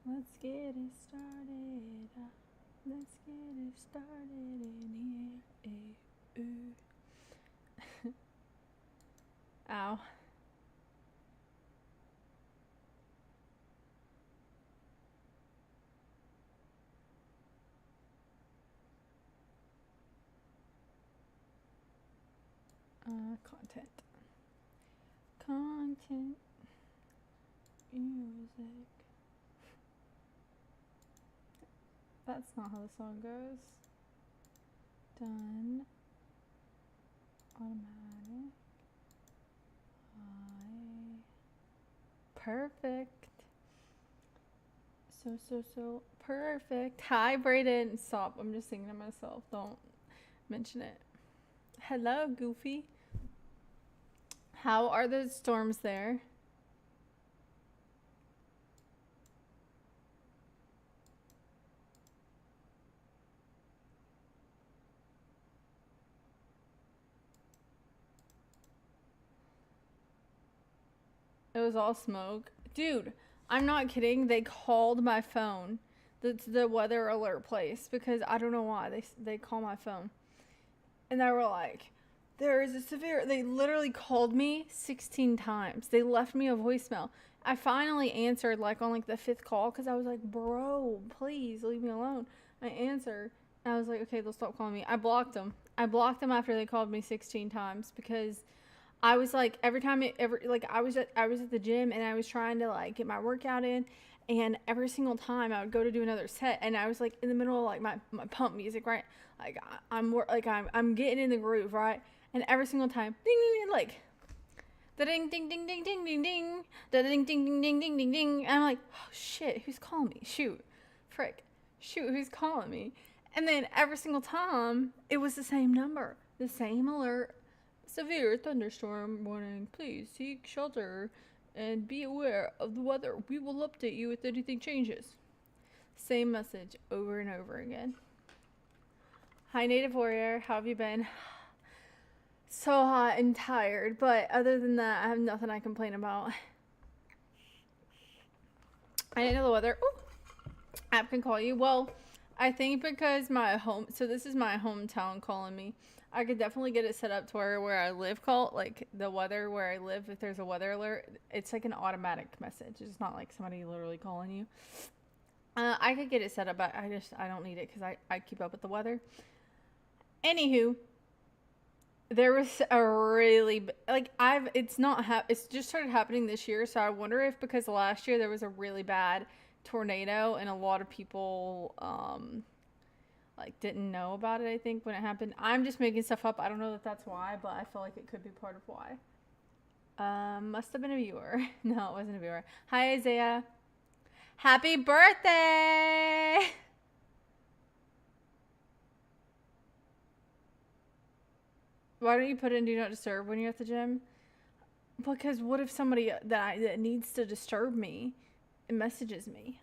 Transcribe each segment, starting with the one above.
Let's get it started. Let's get it started in here. Ow. Content. Content. Music. That's not how the song goes. Done. Automatic. Perfect. So perfect. Hi, Brayden. Stop. I'm just singing to myself. Don't mention it. Hello, Goofy. How are the storms there? It was all smoke. Dude, I'm not kidding. They called my phone. The weather alert place because I don't know why they call my phone. And they were like, there is a severe. They literally called me 16 times. They left me a voicemail. I finally answered like on like the 5th call because I was like, bro, please leave me alone. I answered. And I was like, okay, they'll stop calling me. I blocked them. I blocked them after they called me 16 times because I was like every time I was at the gym and I was trying to like get my workout in, and every single time I would go to do another set and I was like in the middle of like my pump music, right? Like I'm getting in the groove, right? And every single time, ding ding ding, like the ding ding ding ding ding ding ding, the ding ding ding ding ding ding ding. And I'm like, oh shit, who's calling me? Shoot, frick, shoot, who's calling me? And then every single time it was the same number, the same alert. Severe thunderstorm warning. Please seek shelter and be aware of the weather. We will update you if anything changes. Same message over and over again. Hi, Native Warrior. How have you been? So hot and tired, but other than that, I have nothing I complain about. I didn't know the weather. Ooh, app can call you. Well, I think because so this is my hometown calling me. I could definitely get it set up to where I live call, like the weather where I live, if there's a weather alert, it's like an automatic message. It's not like somebody literally calling you. I could get it set up, but I don't need it because I keep up with the weather. Anywho, there was a really, like, it's just started happening this year, so I wonder if because last year there was a really bad tornado and a lot of people like didn't know about it, I think, when it happened. I'm just making stuff up. I don't know that that's why, but I feel like it could be part of why. Must have been a viewer. No, it wasn't a viewer. Hi, Isaiah. Happy birthday! Why don't you put it in Do Not Disturb when you're at the gym? Because what if somebody that needs to disturb me messages me?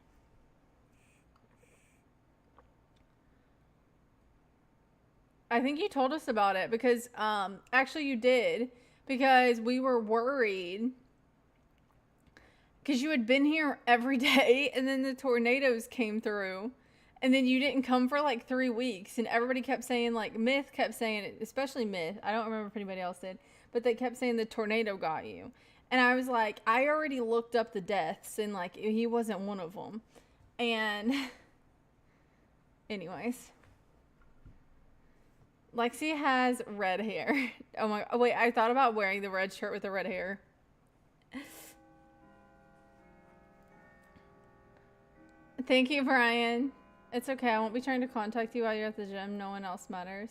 I think you told us about it because actually you did, because we were worried because you had been here every day and then the tornadoes came through and then you didn't come for like 3 weeks, and everybody kept saying, like Myth kept saying it, especially Myth. I don't remember if anybody else did, but they kept saying the tornado got you. And I was like, I already looked up the deaths and like he wasn't one of them. And anyways, Lexi has red hair. Oh my, oh wait, I thought about wearing the red shirt with the red hair. Thank you, Brian. It's okay. I won't be trying to contact you while you're at the gym. No one else matters.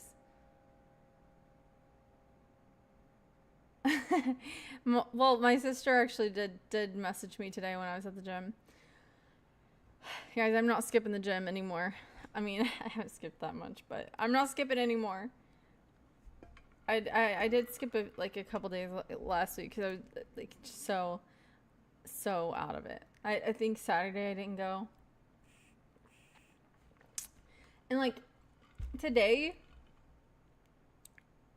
Well, my sister actually did message me today when I was at the gym. Guys, I'm not skipping the gym anymore. I mean, I haven't skipped that much, but I'm not skipping anymore. I did skip it like a couple days last week because I was like so out of it. I think Saturday I didn't go. And like today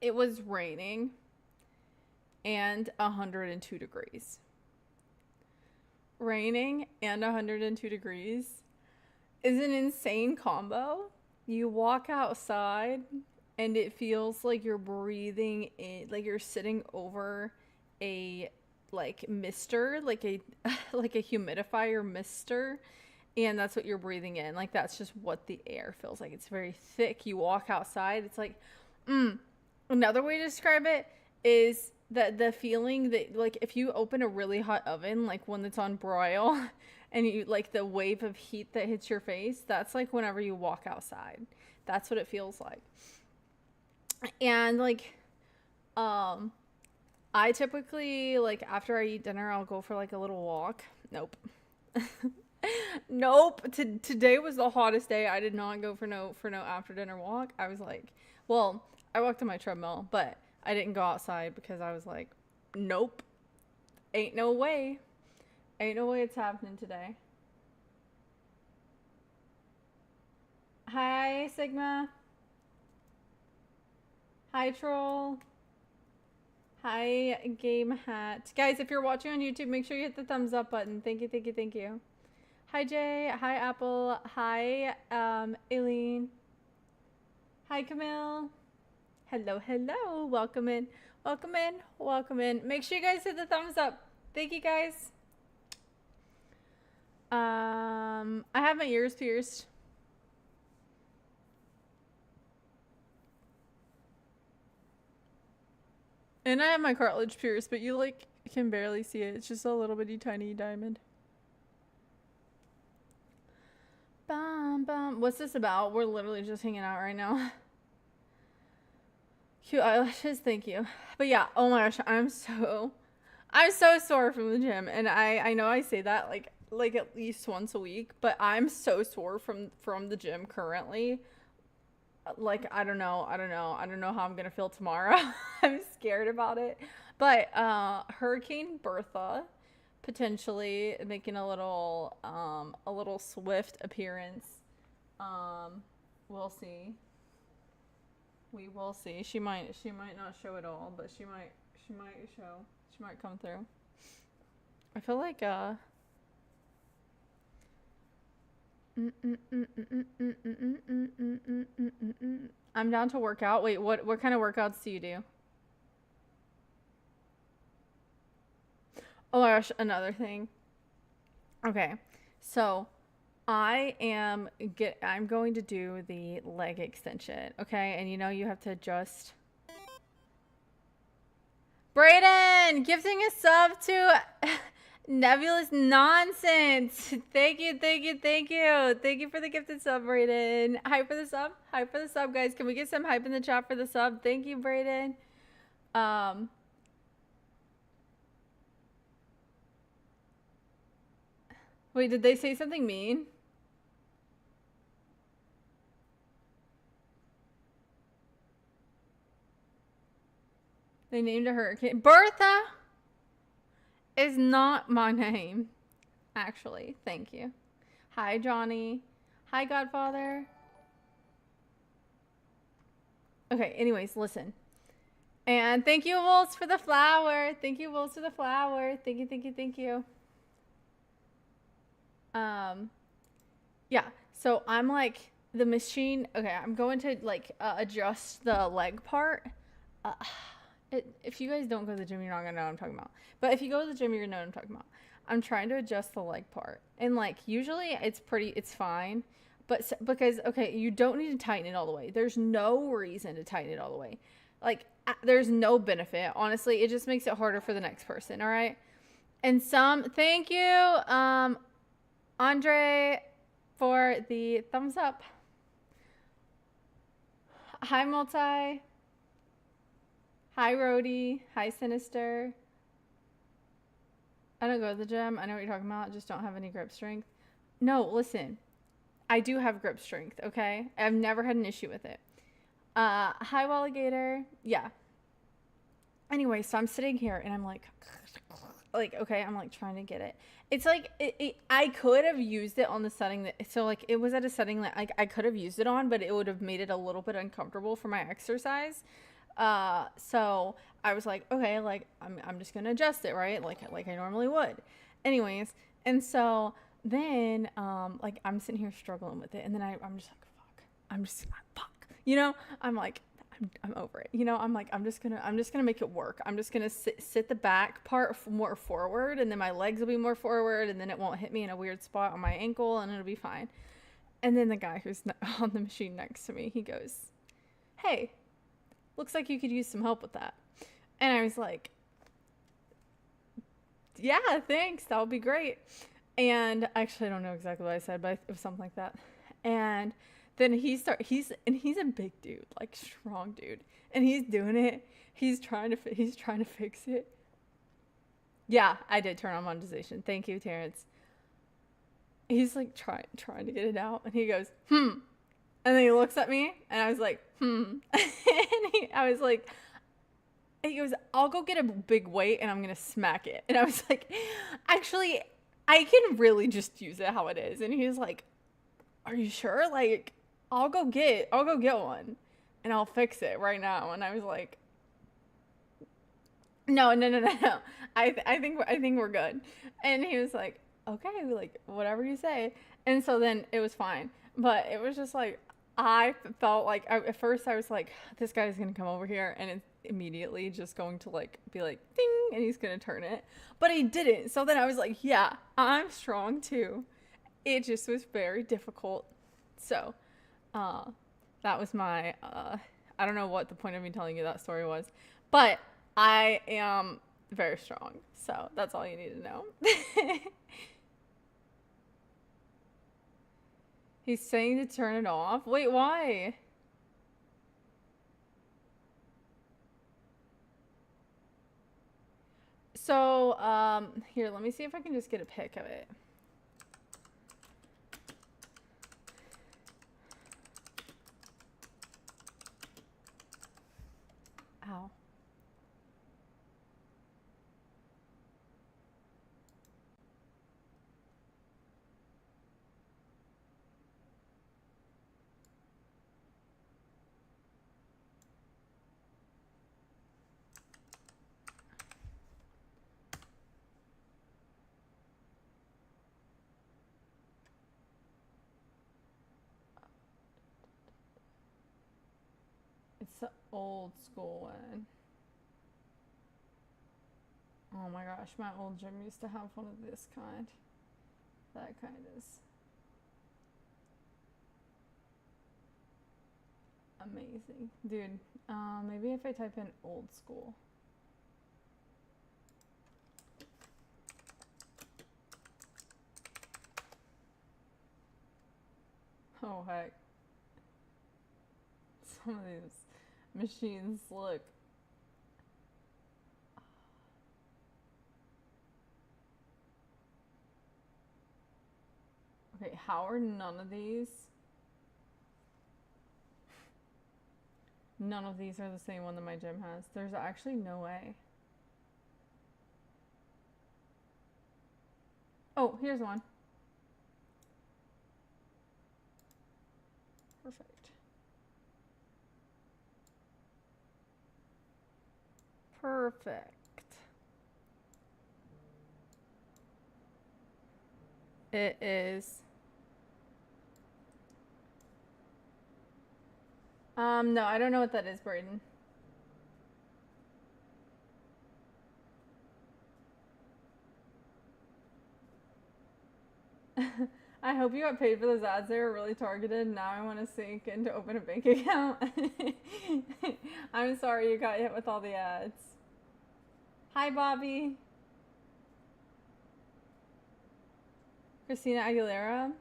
it was raining and 102 degrees. raining and 102 degrees is an insane combo. You walk outside and it feels like you're breathing in, like you're sitting over a like mister, like a like a humidifier mister, and that's what you're breathing in. Like that's just what the air feels like. It's very thick. You walk outside, it's like another way to describe it is that the feeling that like if you open a really hot oven, like one that's on broil, and you like the wave of heat that hits your face, that's like whenever you walk outside. That's what it feels like. And like I typically like after I eat dinner I'll go for like a little walk. Nope. Nope. Today was the hottest day. I did not go for no after dinner walk. I was like, well, I walked on my treadmill, but I didn't go outside because I was like, nope. Ain't no way. Ain't no way it's happening today. Hi, Sigma. Hi, Troll. Hi, Game Hat. Guys, if you're watching on YouTube, make sure you hit the thumbs up button. Thank you, thank you, thank you. Hi, Jay. Hi, Apple. Hi, Aileen. Hi, Camille. Hello, hello. Welcome in. Welcome in. Welcome in. Make sure you guys hit the thumbs up. Thank you, guys. I have my ears pierced. And I have my cartilage pierced, but you like can barely see it. It's just a little bitty tiny diamond. Bum, bum. What's this about? We're literally just hanging out right now. Cute eyelashes, thank you. But yeah, oh my gosh, I'm so sore from the gym, and I know I say that like at least once a week, but I'm so sore from the gym currently. Like I don't know how I'm gonna feel tomorrow. I'm scared about it. But Hurricane Bertha potentially making a little swift appearance. We'll see. We will see. She might not show at all, but she might show. She might come through. I feel like I'm down to work out. Wait, what kind of workouts do you do? Oh my gosh, another thing. Okay. So, I'm going to do the leg extension, okay? And you know you have to adjust. Brayden, gifting a sub to Nebulous Nonsense. Thank you, thank you, thank you. Thank you for the gifted sub, Brayden. Hype for the sub. Hype for the sub, guys. Can we get some hype in the chat for the sub? Thank you, Brayden. Wait, did they say something mean? They named a hurricane. Bertha is not my name, actually. Thank you. Hi, Johnny. Hi, Godfather. Okay, anyways, listen. And thank you, Wolves, for the flower. Thank you, Wolves, for the flower. Thank you, thank you, thank you. Yeah, so I'm like, the machine, okay, I'm going to like adjust the leg part. If you guys don't go to the gym, you're not gonna know what I'm talking about. But if you go to the gym, you're gonna know what I'm talking about. I'm trying to adjust the leg part. And like, usually it's fine. But because, okay, you don't need to tighten it all the way. There's no reason to tighten it all the way. Like, there's no benefit. Honestly, it just makes it harder for the next person, all right? And thank you, Andre, for the thumbs up. Hi, Multi. Hi, Rhodey. Hi, Sinister. I don't go to the gym. I know what you're talking about. I just don't have any grip strength. No, listen. I do have grip strength, okay? I've never had an issue with it. Hi, Walligator. Yeah. Anyway, so I'm sitting here and I'm like, okay, I'm like trying to get it. It's like, I could have used it on the setting that, so like it was at a setting that like I could have used it on, but it would have made it a little bit uncomfortable for my exercise. So I was like, okay, like I'm just gonna adjust it, right? Like I normally would. Anyways, And so then, like, I'm sitting here struggling with it, and then I'm just like, fuck, fuck, you know, I'm like, I'm over it, you know, I'm like, I'm just gonna make it work. I'm just gonna sit the back part more forward, and then my legs will be more forward, and then it won't hit me in a weird spot on my ankle, and it'll be fine. And then the guy who's on the machine next to me, he goes, hey, looks like you could use some help with that. And I was like, yeah, thanks, that would be great. And actually, I don't know exactly what I said, but it was something like that. And then he's a big dude, like strong dude, and he's doing it. He's trying to fix it. Yeah, I did turn on monetization. Thank you, Terrence. He's like trying to get it out, and he goes, and then he looks at me, and I was like, and I was like, he goes, I'll go get a big weight, and I'm gonna smack it. And I was like, actually, I can really just use it how it is. And he was like, are you sure? Like, I'll go get one, and I'll fix it right now. And I was like, no. I think we're good. And he was like, okay, like whatever you say. And so then it was fine. But it was just like, I felt like at first I was like, this guy's gonna come over here, and it's immediately just going to like be like ding, and he's gonna turn it. But he didn't. So then I was like, yeah, I'm strong too. It just was very difficult. So that was my I don't know what the point of me telling you that story was, but I am very strong. So that's all you need to know. He's saying to turn it off. Wait, why? So, here, let me see if I can just get a pic of it. Ow. It's the old school one. Oh my gosh, my old gym used to have one of this kind. That kind is amazing. Dude, maybe if I type in old school. Oh heck. Some of these machines look. Okay, how are none of these? None of these are the same one that my gym has. There's actually no way. Oh, here's one. Perfect. Perfect. It is. No, I don't know what that is, Braden. I hope you got paid for those ads. They were really targeted. Now I want to sink in to open a bank account. I'm sorry you got hit with all the ads. Hi, Bobby. Christina Aguilera.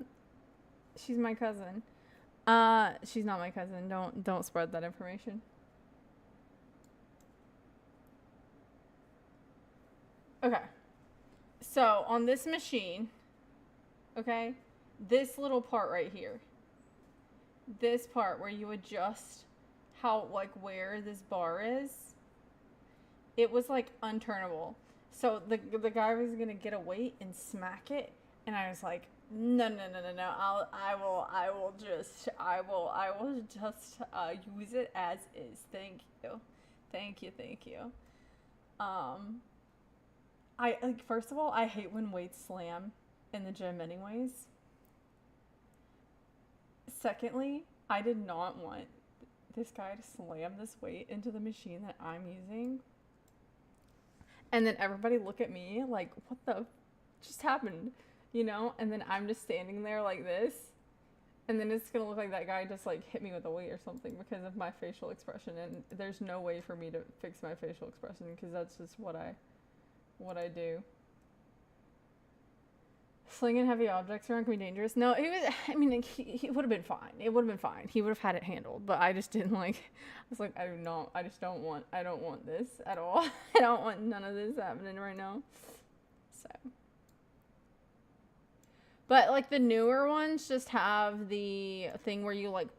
She's my cousin. She's not my cousin. Don't spread that information. Okay. So on this machine, okay, this little part right here, this part where you adjust how, like, where this bar is, it was like unturnable. So the guy was gonna get a weight and smack it, and I was like, no. I will just use it as is. Thank you. I like, first of all, I hate when weights slam. in the gym anyways. Secondly, I did not want this guy to slam this weight into the machine that I'm using. And then everybody look at me like, what the just happened? You know? And then I'm just standing there like this. And then it's gonna look like that guy just like hit me with a weight or something because of my facial expression. And there's no way for me to fix my facial expression because that's just what I do. Slinging heavy objects around can be dangerous. No, it was. I mean, like, he would have been fine. It would have been fine. He would have had it handled. But I just didn't like. I was like, I don't want this at all. I don't want none of this happening right now. So. But like the newer ones just have the thing where you like,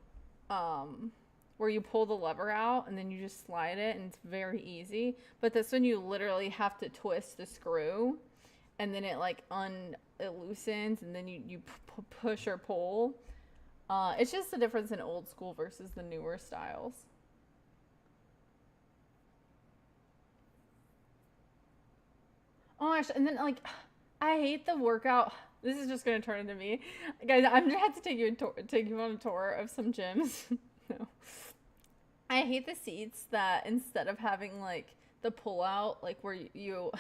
where you pull the lever out and then you just slide it and it's very easy. But this one you literally have to twist the screw, and then it like it loosens, and then you push or pull. It's just the difference in old school versus the newer styles. Oh my gosh, and then like, I hate the workout. This is just gonna turn into me, guys. I'm gonna have to take you on a tour of some gyms. No, I hate the seats that instead of having like the pull out, like where you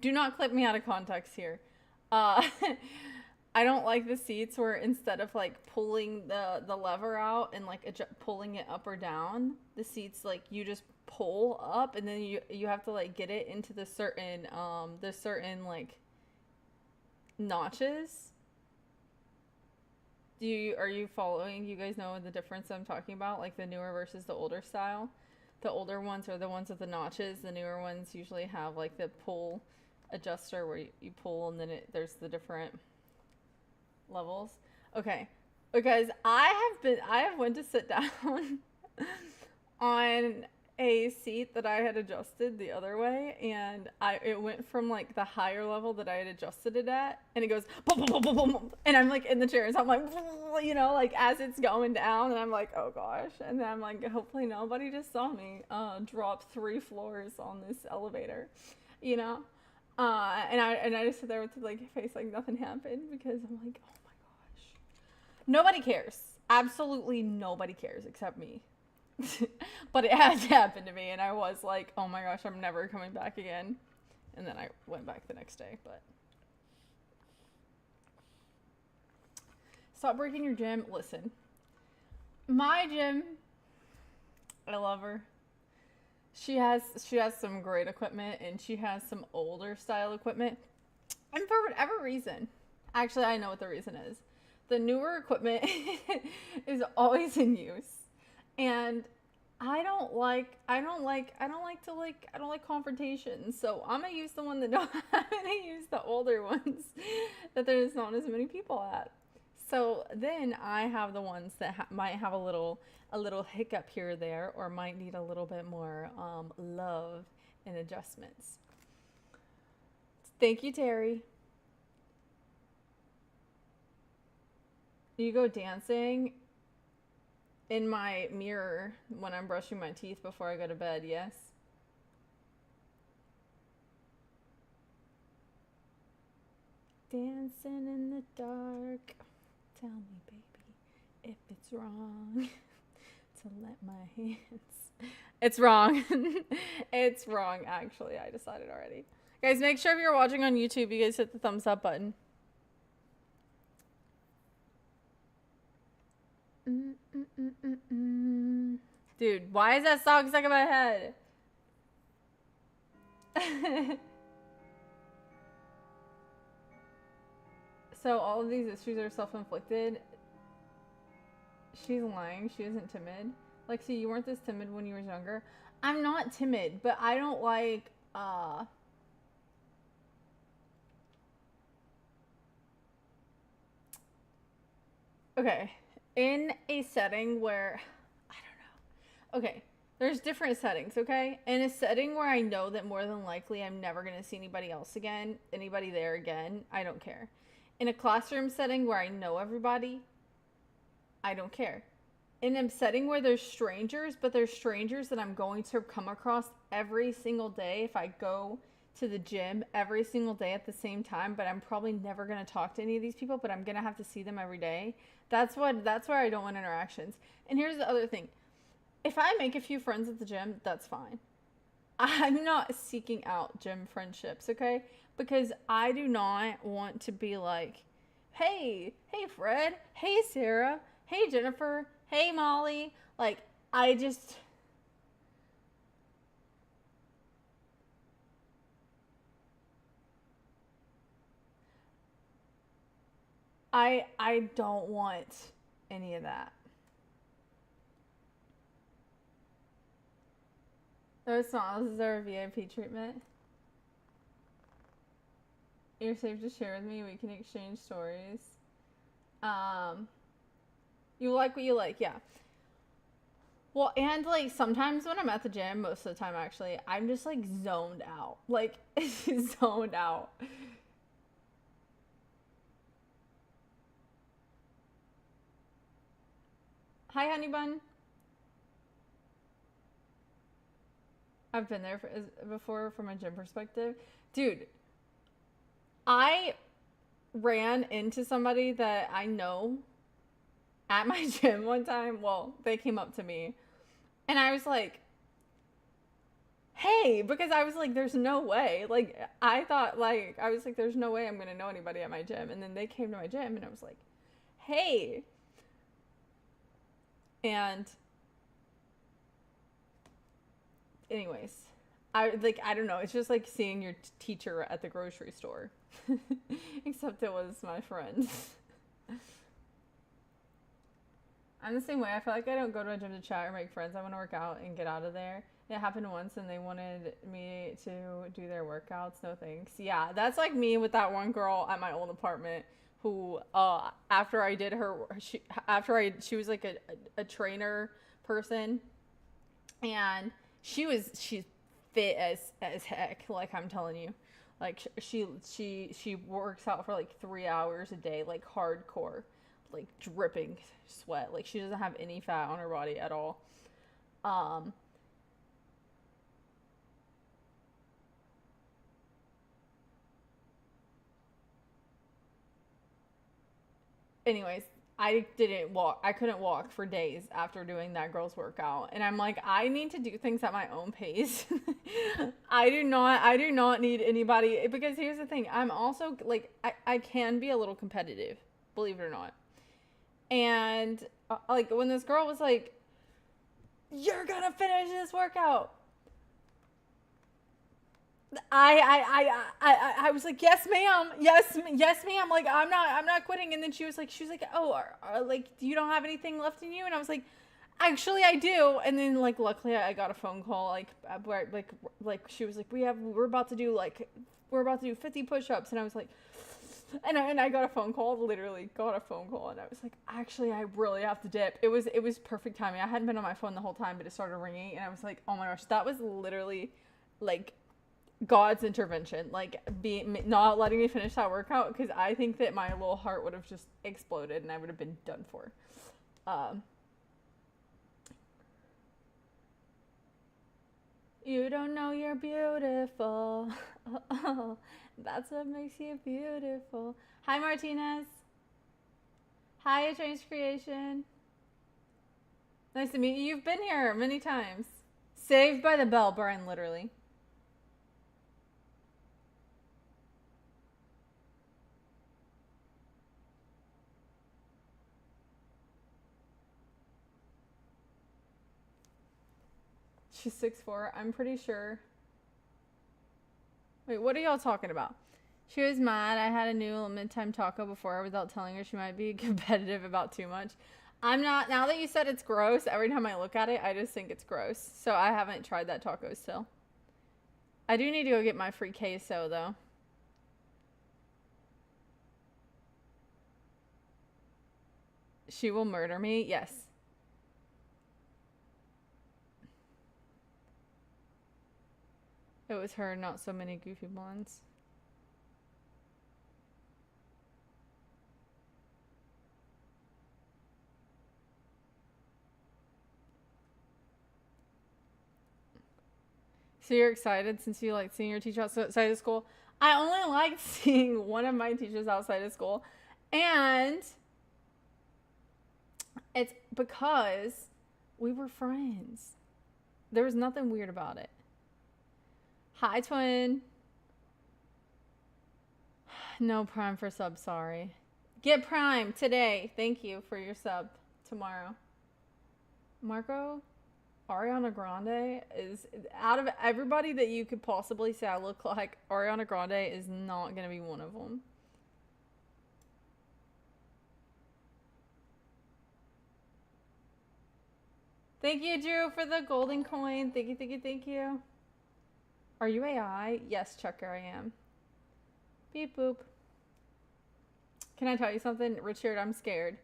do not clip me out of context here. I don't like the seats where instead of like pulling the lever out and like pulling it up or down, the seats like you just pull up and then you have to like get it into the certain like notches. Are you following? You guys know the difference I'm talking about, like the newer versus the older style? The older ones are the ones with the notches. The newer ones usually have like the pull adjuster where you pull and then there's the different levels. Okay, because I have went to sit down on a seat that I had adjusted the other way, and it went from like the higher level that I had adjusted it at, and it goes boom, boom, boom, boom, boom, and I'm like in the chair, so I'm like, you know, like as it's going down, and I'm like, oh gosh, and then I'm like, hopefully nobody just saw me drop 3 floors on this elevator, you know, and I just sit there with like face like nothing happened because I'm like, oh my gosh, nobody cares, absolutely nobody cares except me. But it has happened to me, and I was like, oh my gosh, I'm never coming back again. And then I went back the next day. But stop breaking your gym. Listen, my gym, I love her. She has some great equipment, and she has some older style equipment, and for whatever reason, actually I know what the reason is. The newer equipment is always in use. And I don't like confrontation. So I'm gonna use the one that I'm gonna use the older ones that there's not as many people at. So then I have the ones that might have a little hiccup here or there, or might need a little bit more love and adjustments. Thank you, Terry. You go dancing in my mirror when I'm brushing my teeth before I go to bed, yes? Dancing in the dark. Tell me, baby, if it's wrong to let my hands. It's wrong. It's wrong, actually. I decided already. Guys, make sure if you're watching on YouTube, you guys hit the thumbs up button. Dude, why is that song stuck in my head? So all of these issues are self-inflicted. She's lying. She isn't timid. Lexi, you weren't this timid when you were younger. I'm not timid, but I don't like, okay. In a setting where, I don't know. Okay, there's different settings, okay? In a setting where I know that more than likely I'm never going to see anybody else again, anybody there again, I don't care. In a classroom setting where I know everybody, I don't care. In a setting where there's strangers, but there's strangers that I'm going to come across every single day if I go to the gym every single day at the same time, but I'm probably never going to talk to any of these people, but I'm going to have to see them every day. That's where I don't want interactions. And here's the other thing. If I make a few friends at the gym, that's fine. I'm not seeking out gym friendships, okay? Because I do not want to be like, hey Fred, hey Sarah, hey Jennifer, hey Molly. Like, I just I don't want any of that. No, it's not. This is our VIP treatment. You're safe to share with me. We can exchange stories. Um, you like what you like, yeah. Well, and like sometimes when I'm at the gym, most of the time actually, I'm just like zoned out. Like zoned out. Hi, honey bun. I've been there before from a gym perspective. Dude, I ran into somebody that I know at my gym one time. Well, they came up to me and I was like, hey, because I was like, there's no way. Like, I thought, like, I was like, there's no way I'm going to know anybody at my gym. And then they came to my gym and I was like, hey. And, anyways, I don't know. It's just like seeing your teacher at the grocery store, except it was my friend. I'm the same way. I feel like I don't go to a gym to chat or make friends. I want to work out and get out of there. It happened once and they wanted me to do their workouts. No thanks. Yeah, that's like me with that one girl at my old apartment who, after I did her, she was like a trainer person and she's fit as heck. Like I'm telling you, like she works out for like 3 hours a day, like hardcore, like dripping sweat. Like she doesn't have any fat on her body at all. Um, anyways, I didn't walk. I couldn't walk for days after doing that girl's workout. And I'm like, I need to do things at my own pace. I do not need anybody because here's the thing. I'm also like I can be a little competitive, believe it or not. And like when this girl was like, "You're going to finish this workout." I was like, yes, ma'am, yes, ma'am. Like, I'm not quitting. And then she was like, oh, like, you don't have anything left in you? And I was like, actually, I do. And then, like, luckily, I got a phone call, where, like, she was like, we're about to do 50 push-ups. And I was like, and I got a phone call, literally got a phone call, and I was like, actually, I really have to dip. It was perfect timing. I hadn't been on my phone the whole time, but it started ringing, and I was like, oh my gosh, that was literally, like, God's intervention, like not letting me finish that workout because I think that my little heart would have just exploded and I would have been done for. Um, you don't know you're beautiful. Oh, that's what makes you beautiful. Hi, Martinez. Hi, A Change Creation. Nice to meet you. You've been here many times. Saved by the Bell, Brian, literally. She's 6'4". I'm pretty sure. Wait, what are y'all talking about? She was mad I had a new mid-time taco before without telling her she might be competitive about too much. I'm not. Now that you said it's gross, every time I look at it, I just think it's gross. So I haven't tried that taco still. I do need to go get my free queso, though. She will murder me? Yes. It was her, not so many goofy blondes. So you're excited since you like seeing your teacher outside of school? I only liked seeing one of my teachers outside of school. And it's because we were friends. There was nothing weird about it. Hi, twin. No Prime for sub, sorry. Get Prime today. Thank you for your sub tomorrow. Marco, Ariana Grande is, out of everybody that you could possibly say I look like, Ariana Grande is not going to be one of them. Thank you, Drew, for the golden coin. Thank you, thank you, thank you. Are you AI? Yes, Chucker, I am. Beep boop. Can I tell you something? Richard, I'm scared.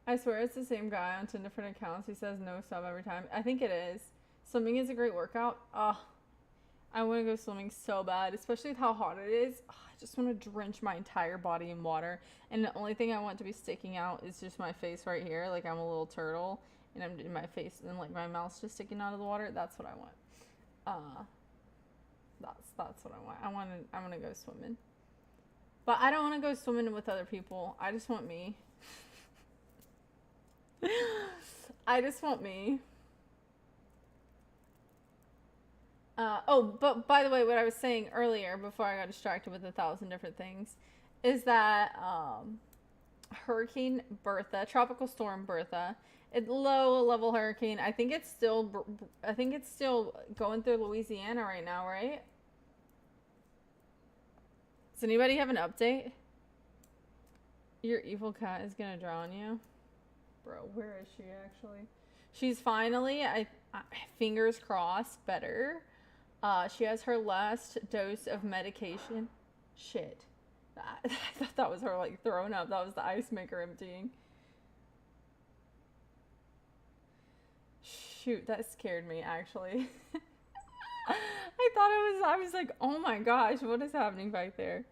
I swear it's the same guy on 10 different accounts. He says no sub every time. I think it is. Swimming is a great workout. I want to go swimming so bad, especially with how hot it is. I just want to drench my entire body in water. And the only thing I want to be sticking out is just my face right here. Like I'm a little turtle and I'm in my face and like my mouth's just sticking out of the water. That's what I want. That's what I want. I want to go swimming. But I don't want to go swimming with other people. I just want me. I just want me. But by the way, what I was saying earlier before I got distracted with 1,000 different things is that Hurricane Bertha, Tropical Storm Bertha, it's low level hurricane. I think it's still going through Louisiana right now, right? Does anybody have an update? Your evil cat is gonna drown you. Bro, where is she actually? She's finally, fingers crossed, better. She has her last dose of medication. Shit. I thought that was her like throwing up. That was the ice maker emptying. Shoot, that scared me actually. I was like, oh my gosh, what is happening back there?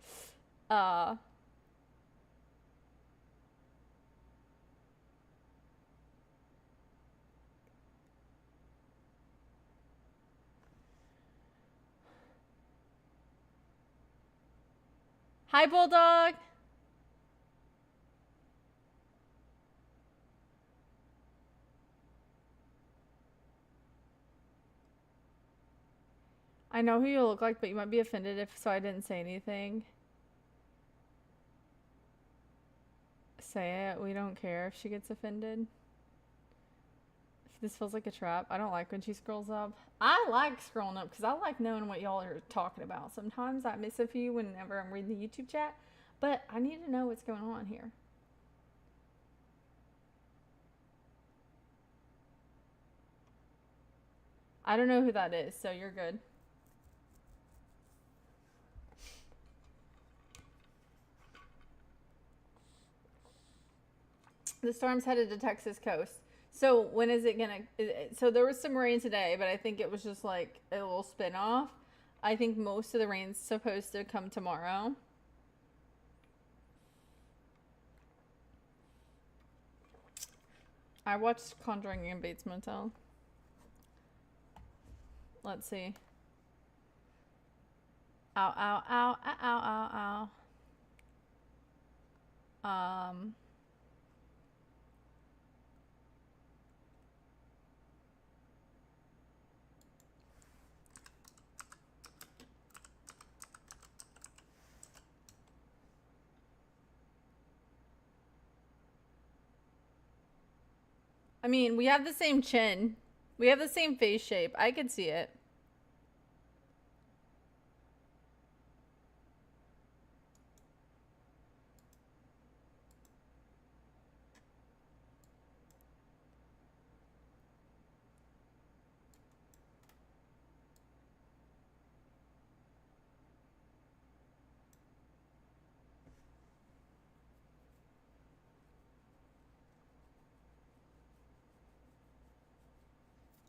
Hi, Bulldog. I know who you look like, but you might be offended if so I didn't say anything. Say it. We don't care if she gets offended. If this feels like a trap. I don't like when she scrolls up. I like scrolling up because I like knowing what y'all are talking about. Sometimes I miss a few whenever I'm reading the YouTube chat, but I need to know what's going on here. I don't know who that is, so you're good. The storm's headed to Texas coast. So when is it gonna? So there was some rain today, but I think it was just like a little spin off. I think most of the rain's supposed to come tomorrow. I watched Conjuring and Bates Motel. Let's see. Ow, ow, ow, ow, ow, ow, ow. I mean, we have the same chin. We have the same face shape. I could see it.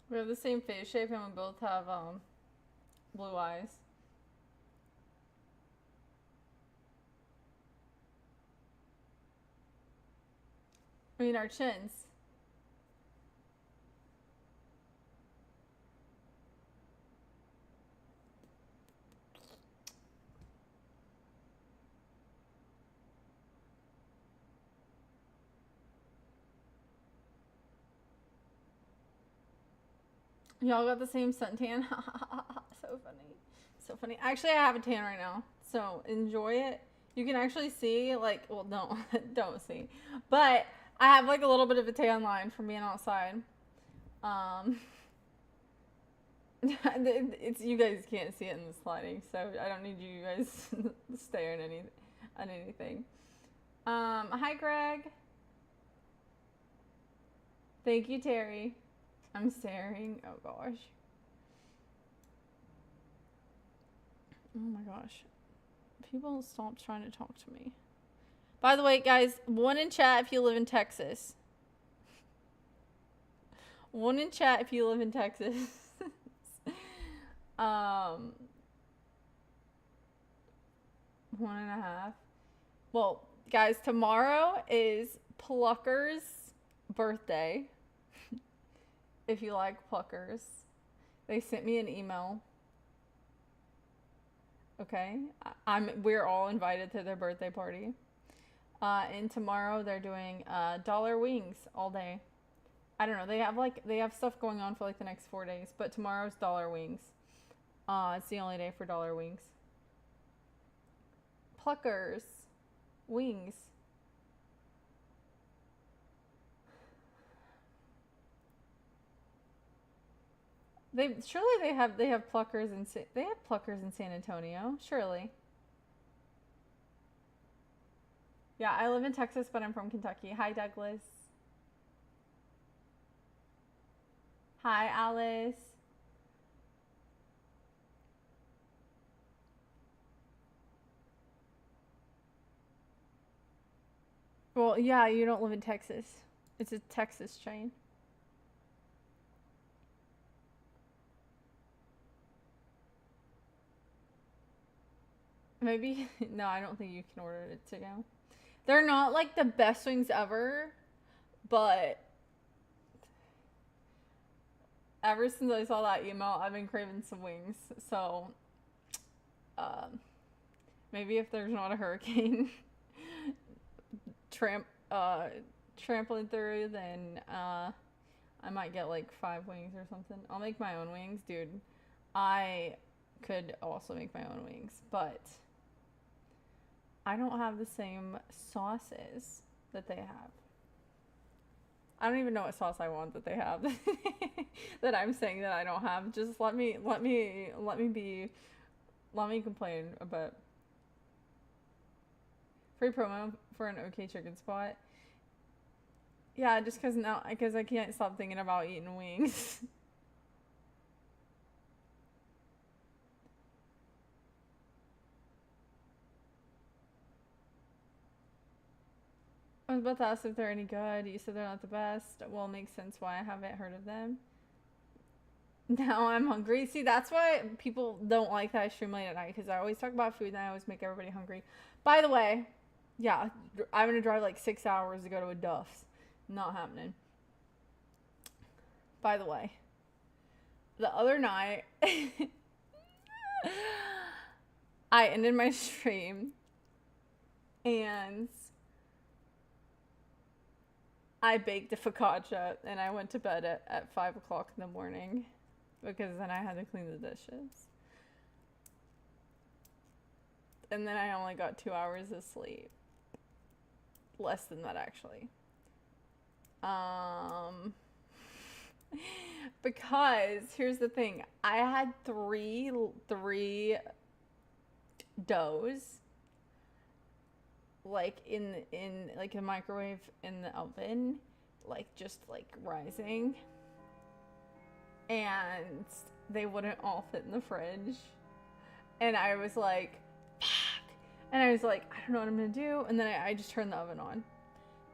We have the same face shape and we both have blue eyes. I mean, our chins. Y'all got the same suntan. So funny. So funny. Actually, I have a tan right now. So enjoy it. You can actually see, like, well, no, don't see. But I have, like, a little bit of a tan line from being outside. It's, you guys can't see it in the sliding, so I don't need you guys staring at anything. Hi, Greg. Thank you, Terry. I'm staring. Oh, gosh. Oh, my gosh. People stop trying to talk to me. By the way, guys, one in chat if you live in Texas. One in chat if you live in Texas. 1.5. Well, guys, tomorrow is Plucker's birthday. If you like Pluckers. They sent me an email. Okay? We're all invited to their birthday party. And tomorrow they're doing dollar wings all day. I don't know. They have stuff going on for like the next 4 days, but tomorrow's dollar wings. It's the only day for dollar wings. Pluckers wings. They have Pluckers in San Antonio, surely. Yeah, I live in Texas, but I'm from Kentucky. Hi, Douglas. Hi, Alice. Well, yeah, you don't live in Texas. It's a Texas chain. Maybe, no, I don't think you can order it to go. They're not like the best wings ever, but ever since I saw that email, I've been craving some wings. So, maybe if there's not a hurricane trampling through, then I might get like 5 wings or something. I'll make my own wings, dude. I could also make my own wings, but I don't have the same sauces that they have. I don't even know what sauce I want that they have that I'm saying that I don't have. Just let me complain about free promo for an OK chicken spot. Yeah, just because I can't stop thinking about eating wings. I was about to ask if they're any good. You said they're not the best. Well, it makes sense why I haven't heard of them. Now I'm hungry. See, that's why people don't like that I stream late at night, because I always talk about food and I always make everybody hungry. By the way, yeah, I'm going to drive like 6 hours to go to a Duff's. Not happening. By the way, the other night, I ended my stream and I baked a focaccia and I went to bed at 5 o'clock in the morning because then I had to clean the dishes. And then I only got 2 hours of sleep. Less than that, actually. Because here's the thing. I had three doughs like in like a microwave in the oven, like just like rising, and they wouldn't all fit in the fridge, and I was like, fuck, and I was like, I don't know what I'm gonna do, and then I just turned the oven on,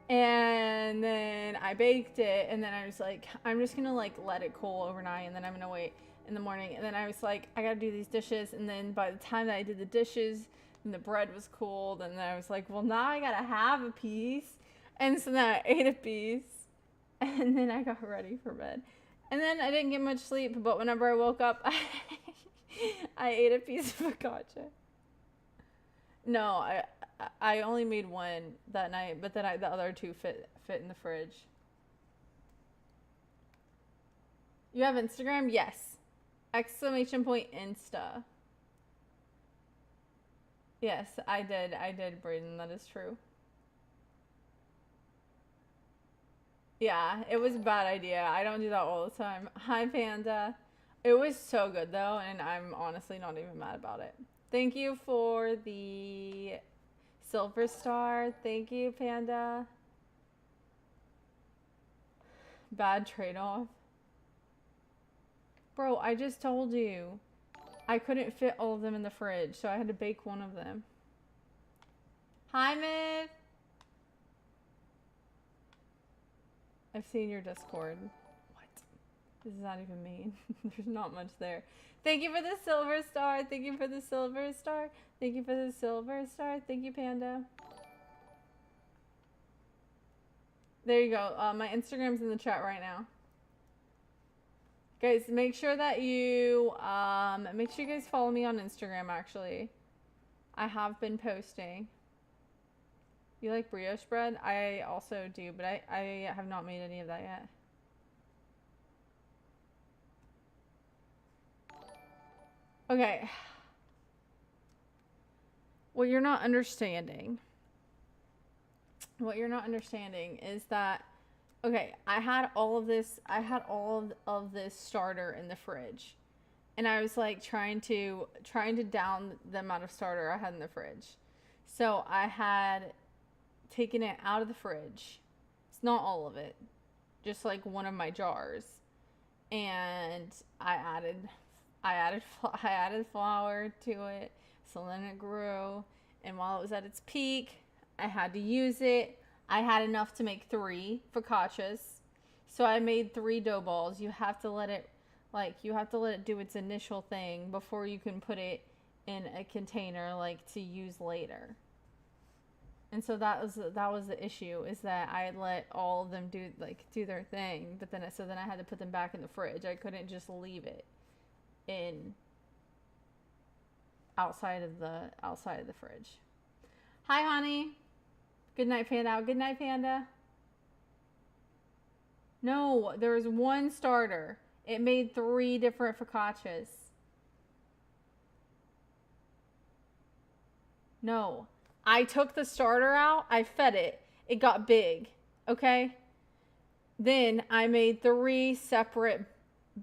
and then I baked it, and then I was like, I'm just gonna like let it cool overnight, and then I'm gonna wait in the morning, and then I was like, I gotta do these dishes, and then by the time that I did the dishes and the bread was cold, and then I was like, well, now I gotta have a piece, and so then I ate a piece, and then I got ready for bed, and then I didn't get much sleep, but whenever I woke up, I ate a piece of focaccia. No, I only made one that night, but then the other two fit in the fridge. You have Instagram? Yes. Exclamation point Insta. Yes, I did, Brayden. That is true. Yeah, it was a bad idea. I don't do that all the time. Hi, Panda. It was so good, though, and I'm honestly not even mad about it. Thank you for the silver star. Thank you, Panda. Bad trade-off. Bro, I just told you. I couldn't fit all of them in the fridge, so I had to bake one of them. Hi, Miv. I've seen your Discord. What? This does not even mean. There's not much there. Thank you for the silver star. Thank you for the silver star. Thank you for the silver star. Thank you, Panda. There you go. My Instagram's in the chat right now. Guys, make sure that you make sure you guys follow me on Instagram. Actually, I have been posting. You like brioche bread? I also do, but I have not made any of that yet. Okay. What you're not understanding is that, okay, I had all of this starter in the fridge. And I was like trying to down the amount of starter I had in the fridge. So I had taken it out of the fridge. It's not all of it, just like one of my jars. And I added flour to it. So then it grew, and while it was at its peak, I had to use it. I had enough to make 3 focaccias. So I made 3 dough balls. You have to let it do its initial thing before you can put it in a container to use later. And so that was the issue, is that I had let all of them do their thing, but then I had to put them back in the fridge. I couldn't just leave it in outside of the fridge. Hi, honey. Good night, Panda. Good night, Panda. No, there was one starter. It made 3 different focaccias. No. I took the starter out. I fed it. It got big. Okay? Then I made 3 separate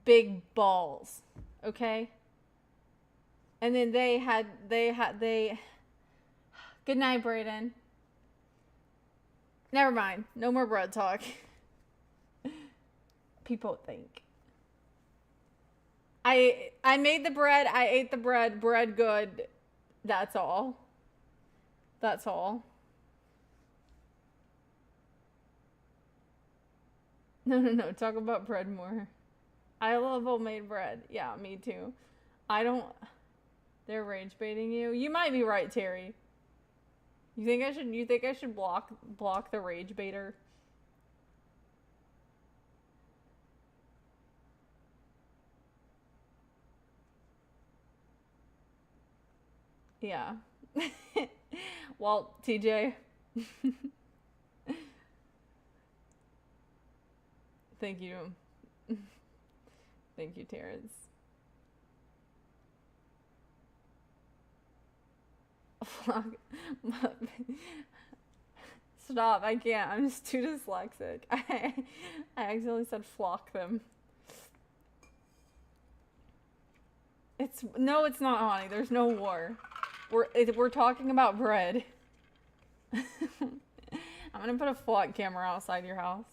big balls. Okay? And then they had good night, Brayden. Never mind. No more bread talk. People think. I made the bread. I ate the bread. Bread good. That's all. That's all. No. Talk about bread more. I love homemade bread. Yeah, me too. They're rage baiting you. You might be right, Terry. You think I should block the rage baiter? Yeah. Well, TJ. Thank you. Thank you, Terrence. Stop, I can't. I'm just too dyslexic. I accidentally said flock them. No, it's not, honey. There's no war. We're talking about bread. I'm gonna put a flock camera outside your house.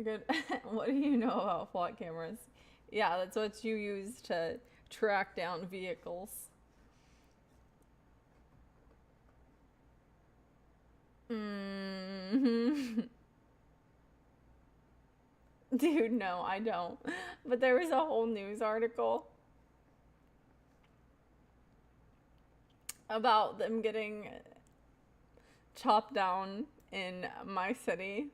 Good. What do you know about flock cameras? Yeah, that's what you use to track down vehicles. Dude, no, I don't. But there was a whole news article about them getting chopped down in my city,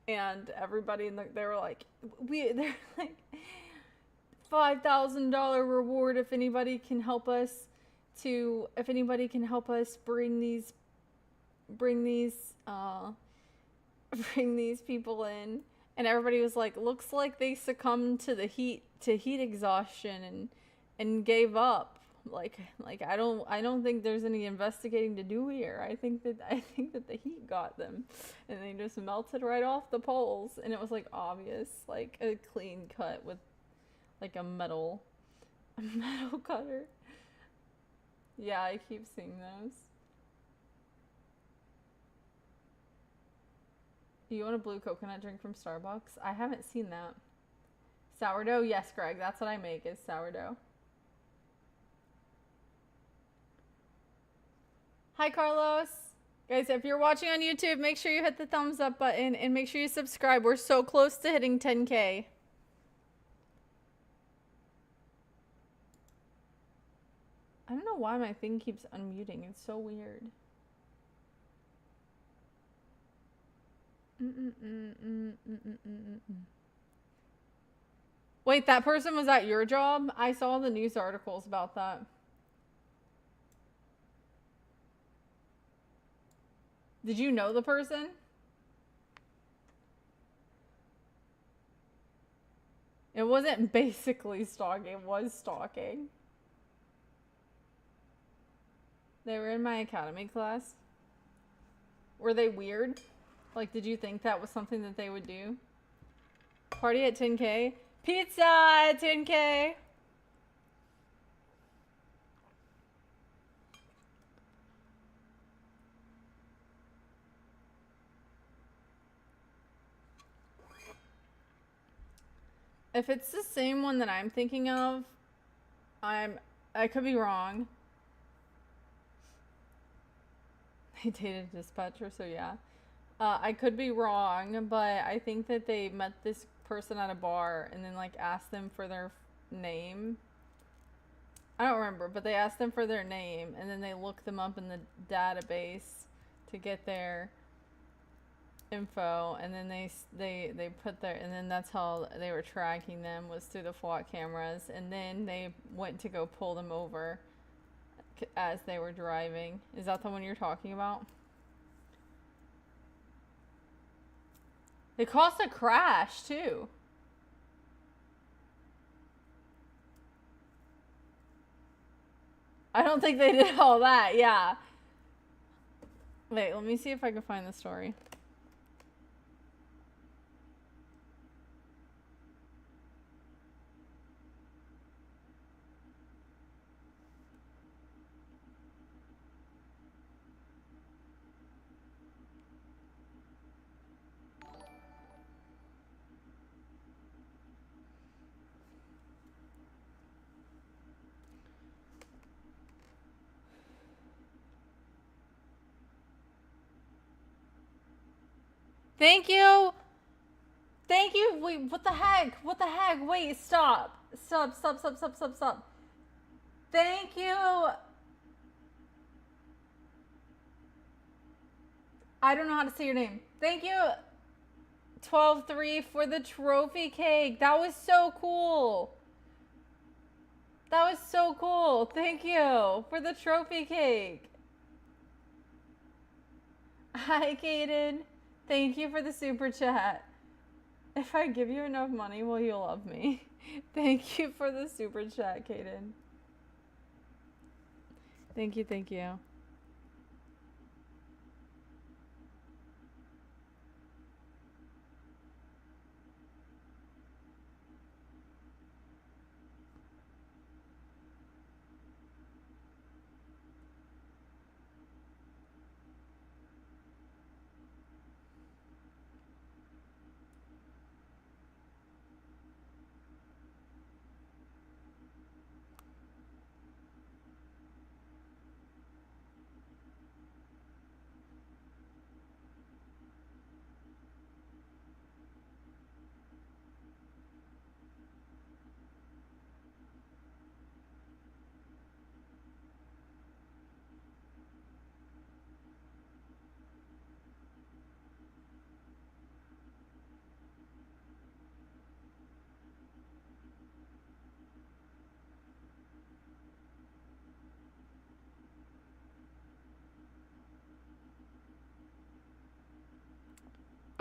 and everybody they were like, they're like $5,000 reward if anybody can help us to if anybody can help us bring these bring these people in, and everybody was like, looks like they succumbed to the heat exhaustion and gave up. Like I don't think there's any investigating to do here. I think that the heat got them, and they just melted right off the poles, and it was like obvious, like a clean cut with like a metal cutter. Yeah, I keep seeing those. You want a blue coconut drink from Starbucks? I haven't seen that. Sourdough? Yes, Greg. That's what I make is sourdough. Hi, Carlos. Guys, if you're watching on YouTube, make sure you hit the thumbs up button and make sure you subscribe. We're so close to hitting 10K. I don't know why my thing keeps unmuting. It's so weird. Wait, that person was at your job? I saw the news articles about that. Did you know the person? It wasn't basically stalking, it was stalking. They were in my academy class. Were they weird? Like, did you think that was something that they would do? Party at 10K? Pizza at 10K! If it's the same one that I'm thinking of, I could be wrong. They dated a dispatcher, so yeah. I could be wrong, but I think that they met this person at a bar and then like asked them for their name. I don't remember, but they asked them for their name and then they looked them up in the database to get their info, and then they put their, and then that's how they were tracking them, was through the FWAT cameras, and then they went to go pull them over as they were driving. Is that the one you're talking about? It caused a crash too. I don't think they did all that. Yeah. Wait, let me see if I can find the story. Thank you. Thank you. Wait, what the heck? What the heck? Wait, stop. Stop. Thank you. I don't know how to say your name. Thank you, 12-3, for the trophy cake. That was so cool. That was so cool. Thank you for the trophy cake. Hi, Kaden. Thank you for the super chat. If I give you enough money, will you love me? Thank you for the super chat, Kaden. Thank you, thank you.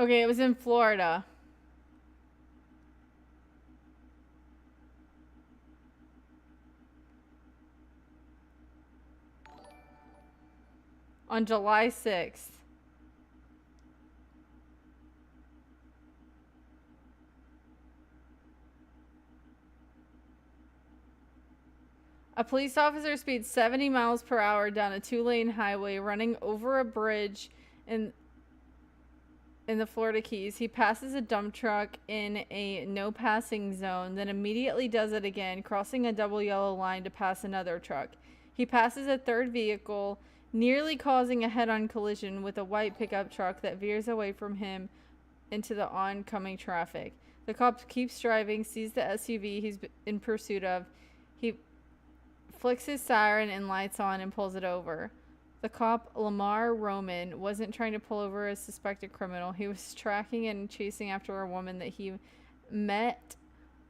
Okay, it was in Florida. On July 6th. A police officer speeds 70 miles per hour down a 2-lane highway running over a bridge in the Florida Keys. He passes a dump truck in a no passing zone, then immediately does it again, crossing a double yellow line to pass another truck. He passes a third vehicle, nearly causing a head-on collision with a white pickup truck that veers away from him into the oncoming traffic. The cop keeps driving, sees the SUV he's in pursuit of. He flicks his siren and lights on and pulls it over. The cop, Lamar Roman, wasn't trying to pull over a suspected criminal. He was tracking and chasing after a woman that he met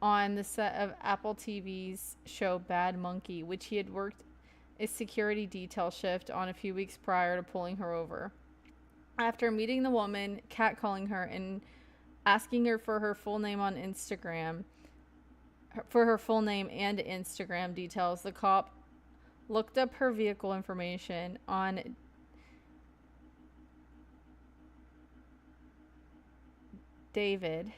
on the set of Apple TV's show Bad Monkey, which he had worked a security detail shift on a few weeks prior to pulling her over. After meeting the woman, catcalling her, and asking her for her full name on Instagram, for her full name and Instagram details, the cop looked up her vehicle information on David,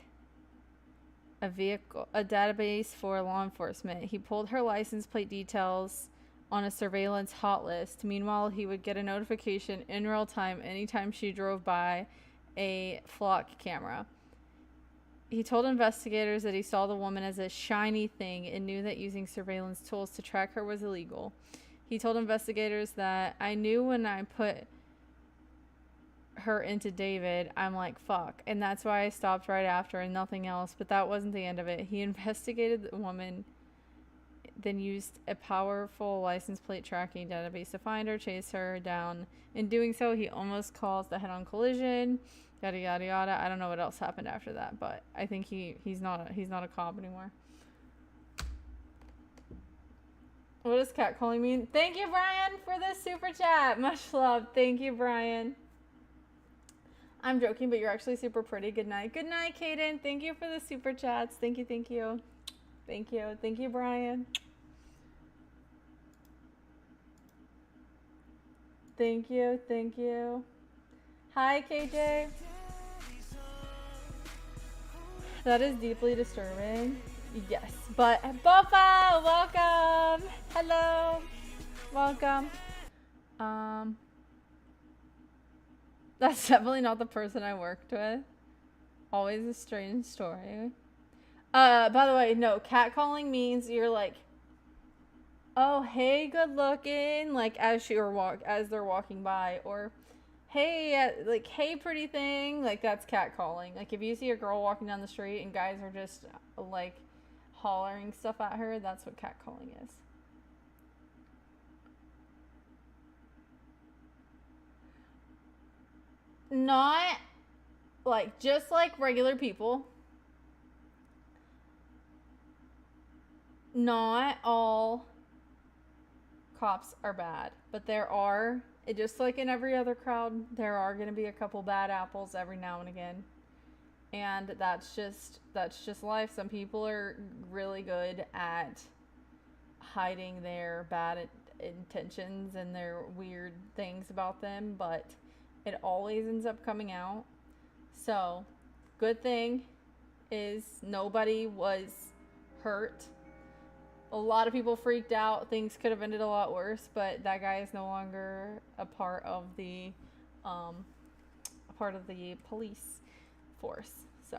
a database for law enforcement. He pulled her license plate details on a surveillance hot list. Meanwhile, he would get a notification in real time anytime she drove by a flock camera. He told investigators that he saw the woman as a shiny thing and knew that using surveillance tools to track her was illegal. He told investigators that, I knew when I put her into David, I'm like, fuck. And that's why I stopped right after and nothing else. But that wasn't the end of it. He investigated the woman, then used a powerful license plate tracking database to find her, chase her down. In doing so, he almost caused a head-on collision. Yada yada yada. I don't know what else happened after that, but I think he's not a cop anymore. What does catcalling mean? Thank you, Brian, for the super chat. Much love. Thank you, Brian. I'm joking, but you're actually super pretty. Good night. Good night, Kaden. Thank you for the super chats. Thank you, thank you. Thank you. Thank you, Brian. Thank you, thank you. Hi, KJ. That is deeply disturbing. Yes, but Bofa, welcome. Hello, welcome. That's definitely not the person I worked with. Always a strange story. By the way, no, catcalling means you're like, oh, hey, good looking, like as they're walking by, or hey, like, hey, pretty thing, like that's catcalling. Like if you see a girl walking down the street and guys are just like hollering stuff at her, that's what catcalling is. Not like, just like regular people. Not all cops are bad, but there are, just like in every other crowd, there are going to be a couple bad apples every now and again. And that's just life. Some people are really good at hiding their bad intentions and their weird things about them, but it always ends up coming out. So, good thing is nobody was hurt. A lot of people freaked out. Things could have ended a lot worse, but that guy is no longer a part of the police force. So,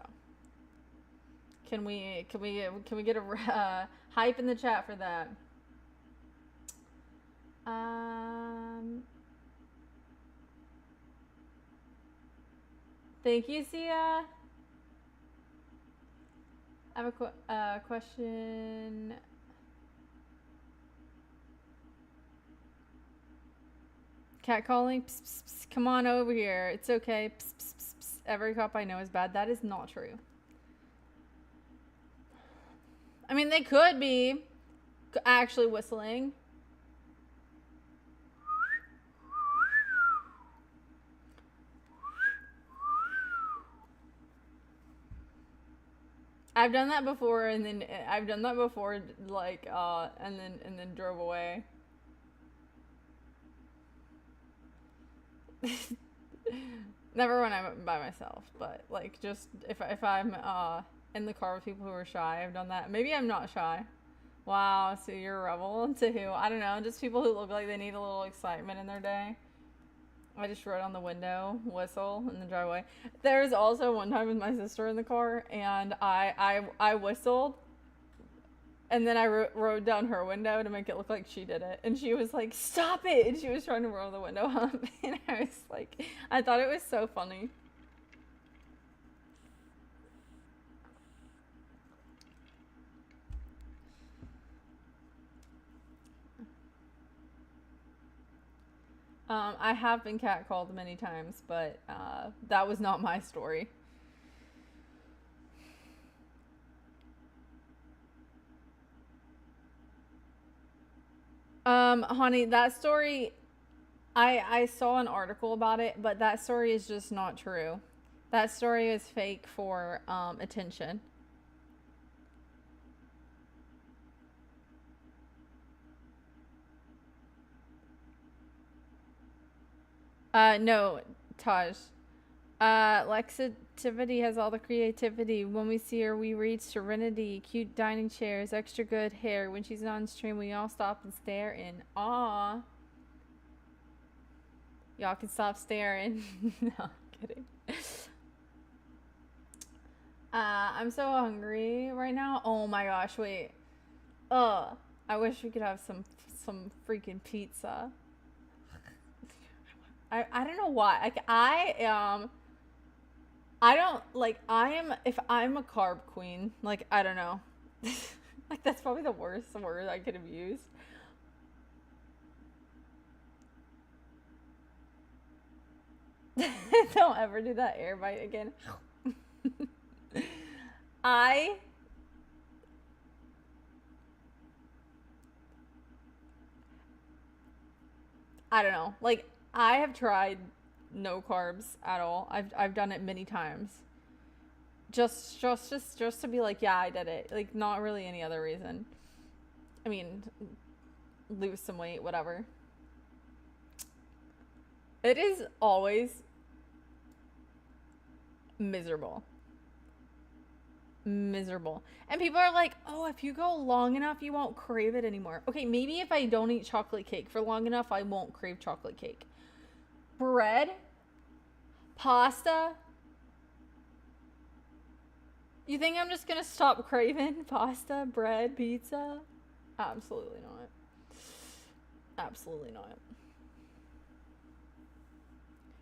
can we get a hype in the chat for that? Thank you, Sia. I have a question. Catcalling? Psst, psst, psst. Come on over here. It's okay. Psst, psst, psst, psst. Every cop I know is bad. That is not true. I mean, they could be actually whistling. I've done that before, and then I've done that before, like, and then drove away. Never when I'm by myself, but like just if I'm in the car with people who are shy, I've done that. Maybe I'm not shy. Wow, so you're a rebel to who? I don't know, just people who look like they need a little excitement in their day. I just wrote on the window, whistle in the driveway. There's also one time with my sister in the car, and I whistled, and then I rolled down her window to make it look like she did it. And she was like, "Stop it!" And she was trying to roll the window up. And I was like, I thought it was so funny. I have been catcalled many times, but that was not my story. Honey, that story, I saw an article about it, but that story is just not true. That story is fake for attention. No, Taj. Lexativity has all the creativity. When we see her, we read serenity, cute dining chairs, extra good hair. When she's on stream, we all stop and stare in awe. Y'all can stop staring. No, I'm kidding. I'm so hungry right now. Oh my gosh, wait. I wish we could have some freaking pizza. I don't know why. Like I don't like I am if I'm a carb queen, like I don't know. Like that's probably the worst word I could have used. Don't ever do that air bite again. I I don't know. Like I have tried no carbs at all. I've done it many times. Just to be like, yeah, I did it. Like not really any other reason. I mean, lose some weight, whatever. It is always miserable. Miserable. And people are like, "Oh, if you go long enough, you won't crave it anymore." Okay, maybe if I don't eat chocolate cake for long enough, I won't crave chocolate cake. Bread, pasta. You think I'm just gonna stop craving pasta, bread, pizza? Absolutely not. Absolutely not.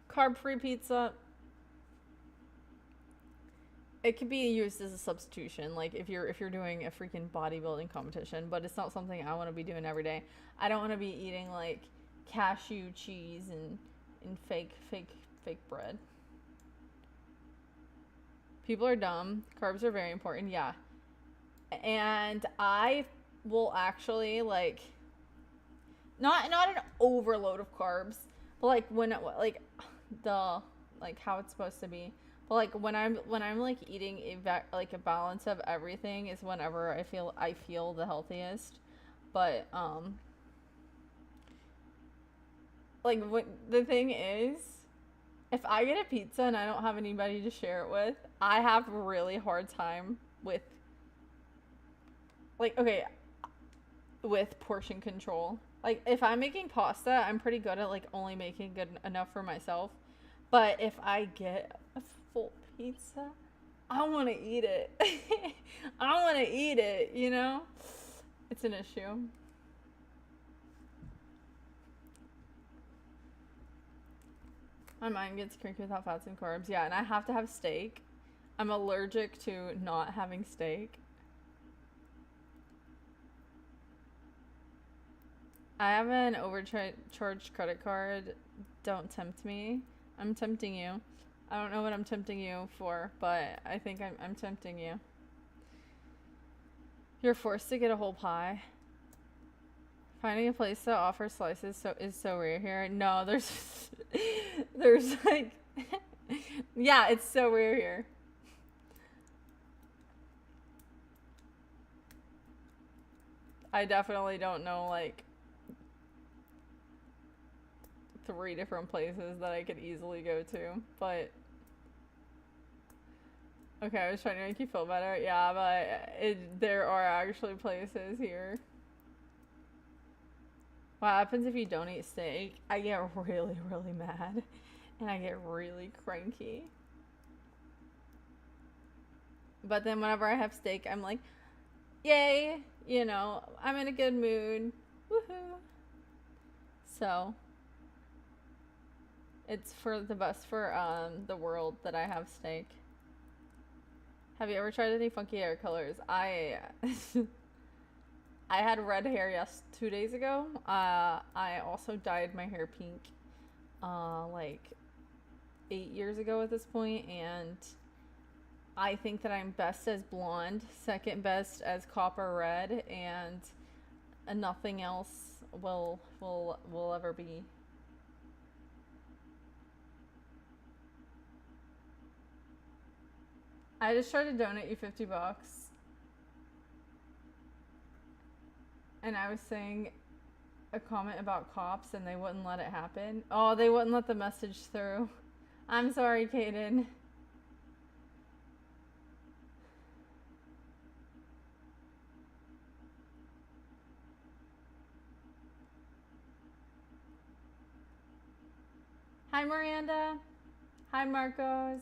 Carb-free pizza. It could be used as a substitution, like if you're doing a freaking bodybuilding competition, but it's not something I want to be doing every day. I don't want to be eating like cashew cheese and fake bread. People are dumb. Carbs are very important. Yeah. And I will actually like not an overload of carbs, but like when it, like the like how it's supposed to be. But like when I'm like eating like a balance of everything is whenever I feel the healthiest. But like what the thing is, if I get a pizza and I don't have anybody to share it with, I have a really hard time with like okay, with portion control. Like if I'm making pasta, I'm pretty good at like only making good enough for myself. But if I get a full pizza, I want to eat it. I want to eat it, you know? It's an issue. My mind gets cranky without fats and carbs. Yeah, and I have to have steak. I'm allergic to not having steak. I have an overcharged credit card. Don't tempt me. I'm tempting you. I don't know what I'm tempting you for, but I think I'm tempting you. You're forced to get a whole pie. Finding a place that offers slices is so rare here. No, there's there's like yeah, it's so rare here. I definitely don't know, like, 3 different places that I could easily go to, but... Okay, I was trying to make you feel better. Yeah, but there are actually places here. What happens if you don't eat steak? I get really, really mad. And I get really cranky. But then whenever I have steak, I'm like, yay! You know, I'm in a good mood. Woohoo! So, it's for the best for the world that I have steak. Have you ever tried any funky hair colors? I had red hair 2 days ago. I also dyed my hair pink like 8 years ago at this point, and I think that I'm best as blonde, second best as copper red, and nothing else will ever be. I just tried to donate you $50. And I was saying a comment about cops and they wouldn't let it happen. Oh, they wouldn't let the message through. I'm sorry, Kaden. Hi, Miranda. Hi, Marcos.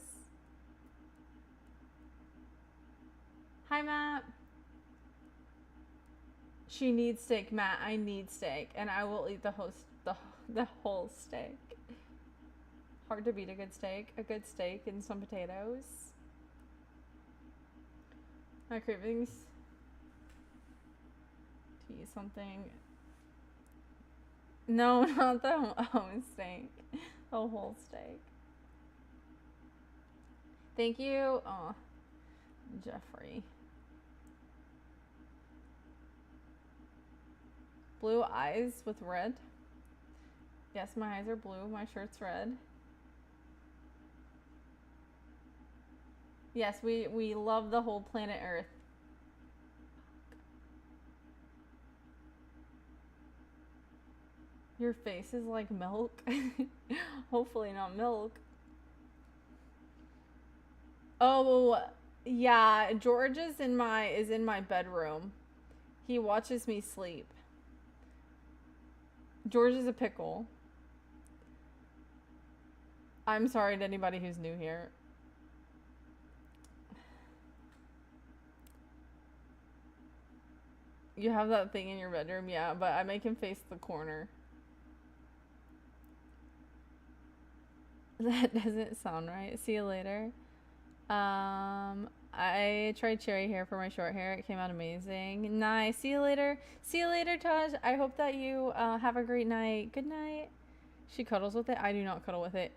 Hi, Matt. She needs steak, Matt. I need steak, and I will eat the whole steak. Hard to beat a good steak. A good steak and some potatoes. My cravings to eat something. No, not the whole steak. The whole steak. Thank you. Oh, Jeffrey. Blue eyes with red. Yes, my eyes are blue. My shirt's red. Yes, we love the whole planet Earth. Your face is like milk. Hopefully not milk. Oh, yeah, George is in my bedroom. He watches me sleep. George is a pickle. I'm sorry to anybody who's new here. You have that thing in your bedroom, yeah, but I make him face the corner. That doesn't sound right. See you later. I tried cherry hair for my short hair. It came out amazing. Nice. See you later. See you later, Taj. I hope that you have a great night. Good night. She cuddles with it. I do not cuddle with it.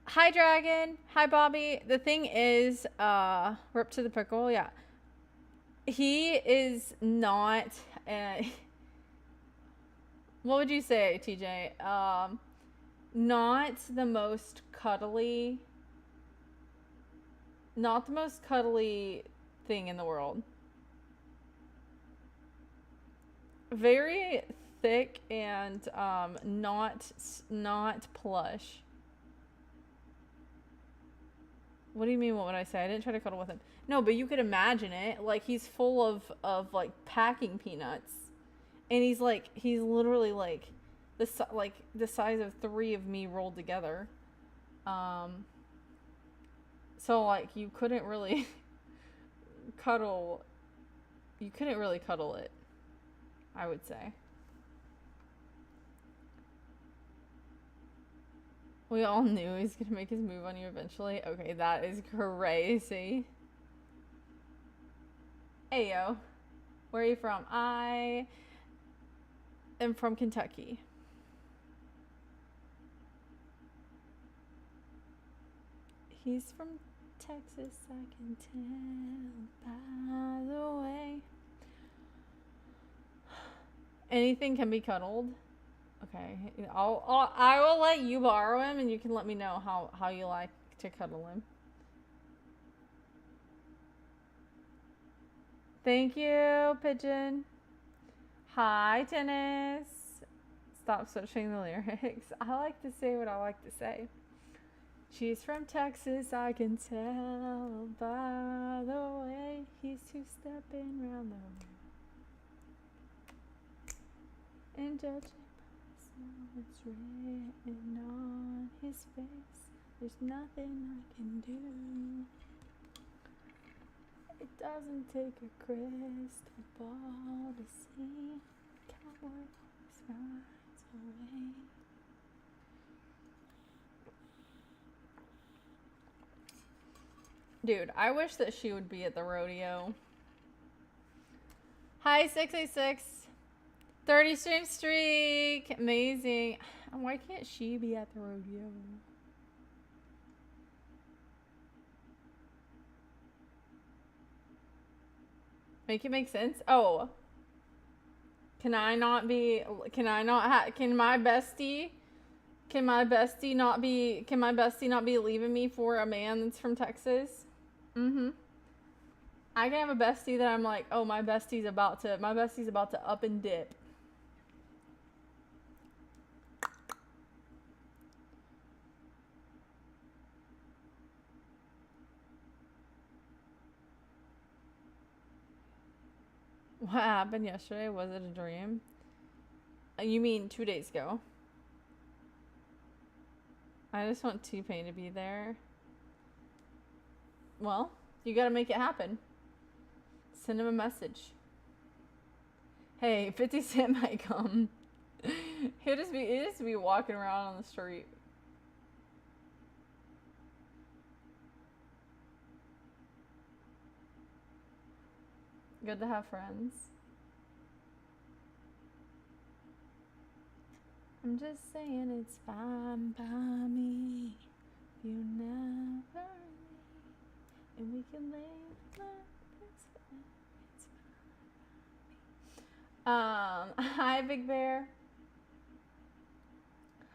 Hi, Dragon. Hi, Bobby. The thing is, Rip to the Pickle. Yeah. He is not. What would you say, TJ? Not the most cuddly. Not the most cuddly thing in the world. Very thick and not plush. What do you mean? What would I say? I didn't try to cuddle with him. No, but you could imagine it. Like, he's full of like packing peanuts, and he's literally like the size of 3 of me rolled together. So like you couldn't really cuddle. You couldn't really cuddle it, I would say. We all knew he's gonna make his move on you eventually. Okay, that is crazy. Ayo. Where are you from? I am from Kentucky. He's from Texas, I can tell by the way. Anything can be cuddled. Okay, I will let you borrow him, and you can let me know how you like to cuddle him. Thank you, Pigeon. Hi, Dennis. Stop switching the lyrics. I like to say what I like to say. She's from Texas, I can tell by the way he's two-stepping round the room. And judging by what's written on his face, there's nothing I can do. It doesn't take a crystal ball to see cowboy always rides away. Dude, I wish that she would be at the rodeo. Hi, 686. 30 stream streak. Amazing. Why can't she be at the rodeo? Make it make sense? Oh. Can I not be, can I not can my bestie not be leaving me for a man that's from Texas? Mm-hmm. I can have a bestie that I'm like, oh, my bestie's about to up and dip. What happened yesterday? Was it a dream? You mean 2 days ago? I just want T-Pain to be there. Well, you gotta make it happen. Send him a message. Hey, 50 Cent might come. He'll just be walking around on the street. Good to have friends. I'm just saying it's fine by me. You never leave, and we can live like this forever. It's fine by me. Hi, Big Bear.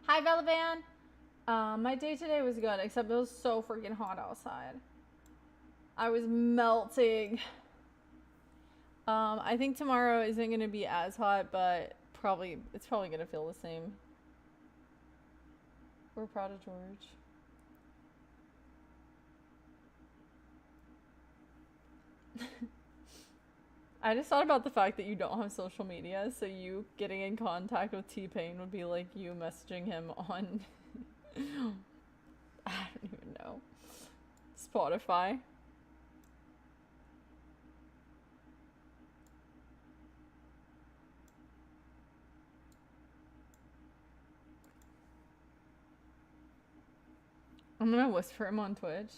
Hi, Bella. My day today was good, except it was so freaking hot outside. I was melting. I think tomorrow isn't gonna be as hot, but it's probably gonna feel the same. We're proud of George. I just thought about the fact that you don't have social media, so you getting in contact with T-Pain would be like you messaging him on I don't even know. Spotify. I'm gonna whisper him on Twitch.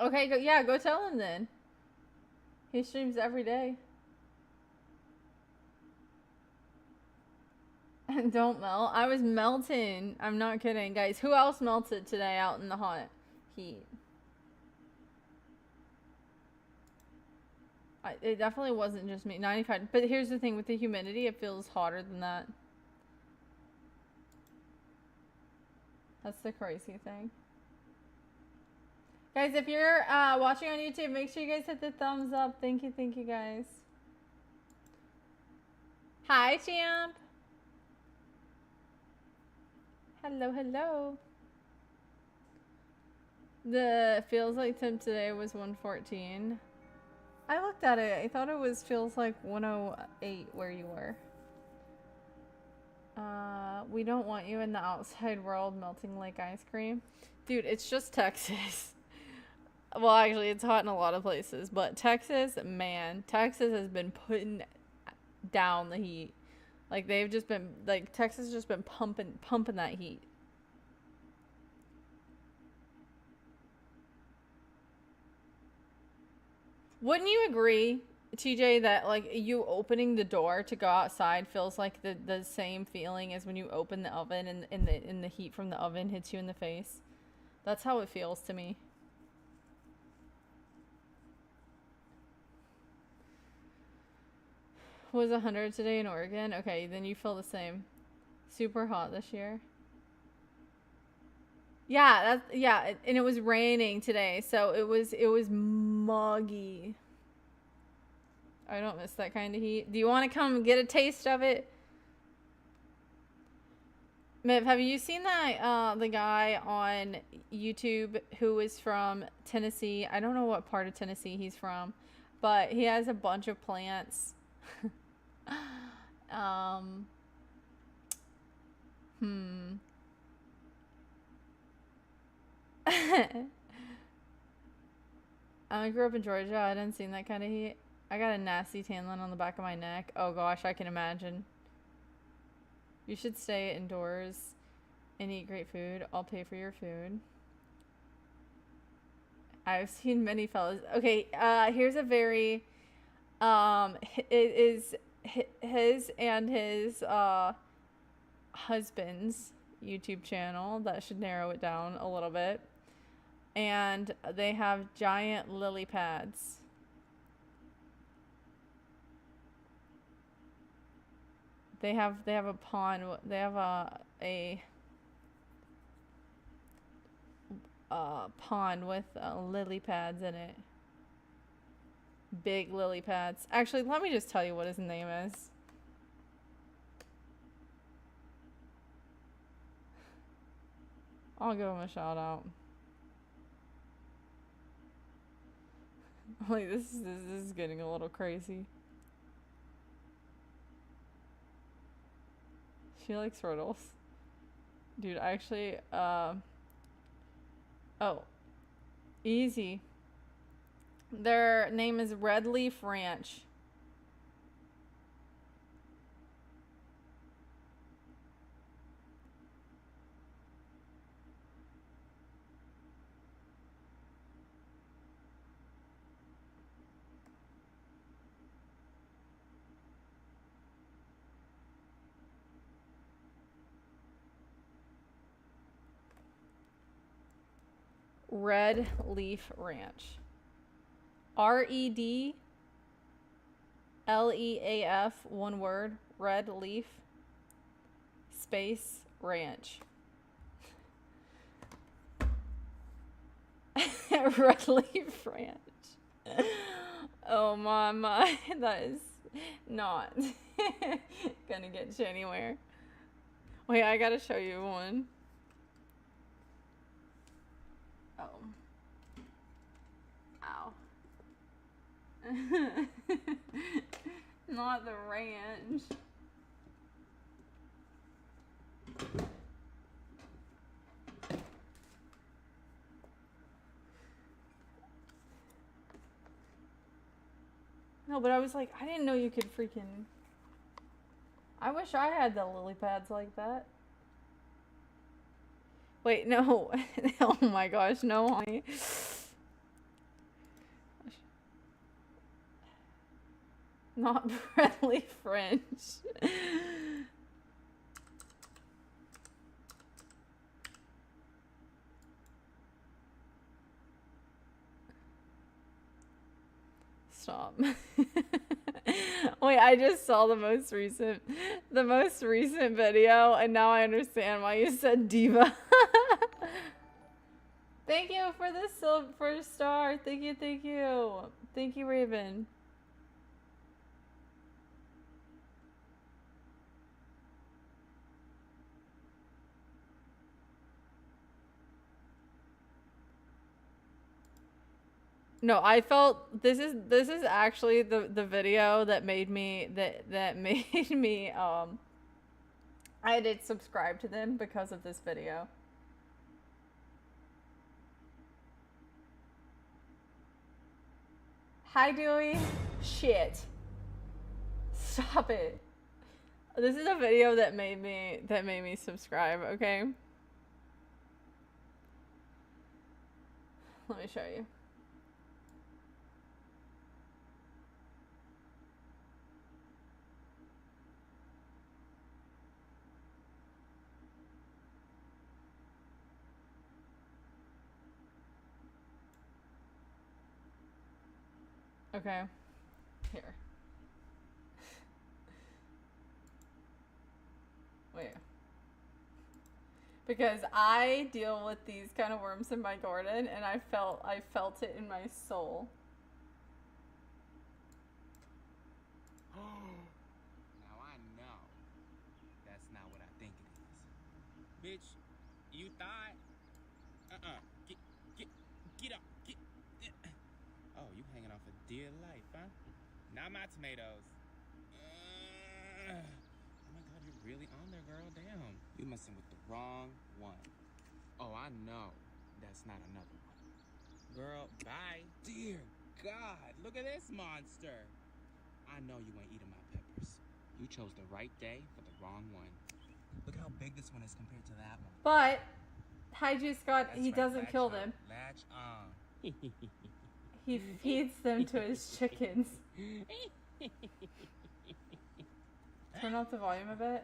Okay, go tell him then. He streams every day. And don't melt. I was melting. I'm not kidding, guys. Who else melted today out in the hot heat? It definitely wasn't just me. 95. But here's the thing. With the humidity, it feels hotter than that. That's the crazy thing. Guys, if you're watching on YouTube, make sure you guys hit the thumbs up. Thank you guys. Hi, champ. Hello. The feels like temp today was 114. I looked at it. I thought it feels like 108 where you were. We don't want you in the outside world melting like ice cream. Dude, it's just Texas. Well, actually, it's hot in a lot of places, but Texas, man, Texas has been putting down the heat. Like, Texas has just been pumping that heat. Wouldn't you agree, TJ, that, like, you opening the door to go outside feels like the same feeling as when you open the oven and the heat from the oven hits you in the face? That's how it feels to me. Was 100 today in Oregon? Okay, then you feel the same. Super hot this year. Yeah, and it was raining today, so it was muggy. I don't miss that kind of heat. Do you want to come get a taste of it? Miv, have you seen that, the guy on YouTube who is from Tennessee? I don't know what part of Tennessee he's from, but he has a bunch of plants. I grew up in Georgia. I didn't see that kind of heat. I got a nasty tan line on the back of my neck. Oh gosh, I can imagine. You should stay indoors and eat great food. I'll pay for your food. I've seen many fellas. Okay, here's a very, it is his and his husband's YouTube channel. That should narrow it down a little bit. And they have giant lily pads. They have a pond. They have a pond with lily pads in it. Big lily pads. Actually, let me just tell you what his name is. I'll give him a shout out. Like this is getting a little crazy. She likes riddles. Dude, I actually oh. Easy. Their name is Red Leaf Ranch. Red Leaf Ranch. REDLEAF, one word, Red Leaf, space, ranch. Red Leaf Ranch. Oh my, that is not gonna get you anywhere. Wait, I gotta show you one. Oh. Ow. Not the ranch. No, but I was like, I didn't know you could freaking... I wish I had the lily pads like that. Wait, no. Oh my gosh, no, honey. Not Bradley French. Stop. Wait, I just saw the most recent video, and now I understand why you said diva. Thank you for the silver star. Thank you, thank you. Thank you, Raven. No, I felt this is actually the video that made me that made me I did subscribe to them because of this video. Hi Dewey. Shit. Stop it. This is a video that made me subscribe, okay? Let me show you. Okay, here. Wait. Because I deal with these kind of worms in my garden, and I felt it in my soul. Now I know that's not what I think it is. Bitch, you thought? Get, get, get up. Get. Oh, you hanging off a dear life, huh? Not my tomatoes. Oh my God, you're really on there, girl. Damn. You messing with the wrong one. Oh, I know. That's not another one. Girl, bye. Dear God, look at this monster. I know you ain't eating my peppers. You chose the right day for the wrong one. Look how big this one is compared to that one. But Haiju Scott, That's he right, doesn't latch kill on, them. Latch on. He feeds them to his chickens. Turn off the volume a bit.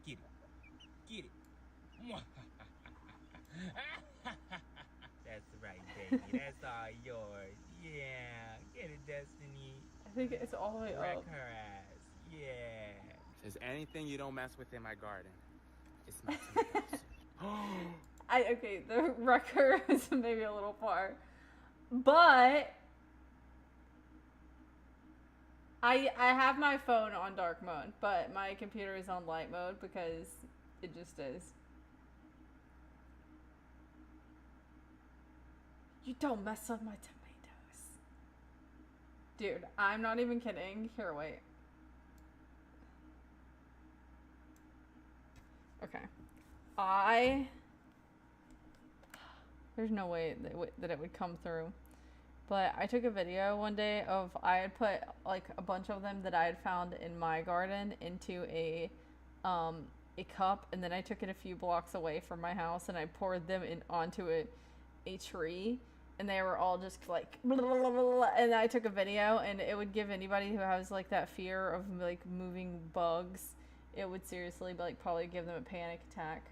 Get it, Destiny. Get it. Get it. That's right, baby. That's all yours. Yeah. Get it, Destiny. I think it's all the way Wreck up. her ass. Yeah. If there's anything you don't mess with in my garden, it's my tomatoes. Okay, the record is maybe a little far, but I have my phone on dark mode, but my computer is on light mode because it just is. You don't mess up my tomatoes. Dude, I'm not even kidding. Here, wait. Okay. There's no way that it would come through. But I took a video one day of, I had put like a bunch of them that I had found in my garden into a cup, and then I took it a few blocks away from my house and I poured them onto a tree, and they were all just like blah, blah, blah, blah, and I took a video, and it would give anybody who has like that fear of like moving bugs, it would seriously like probably give them a panic attack.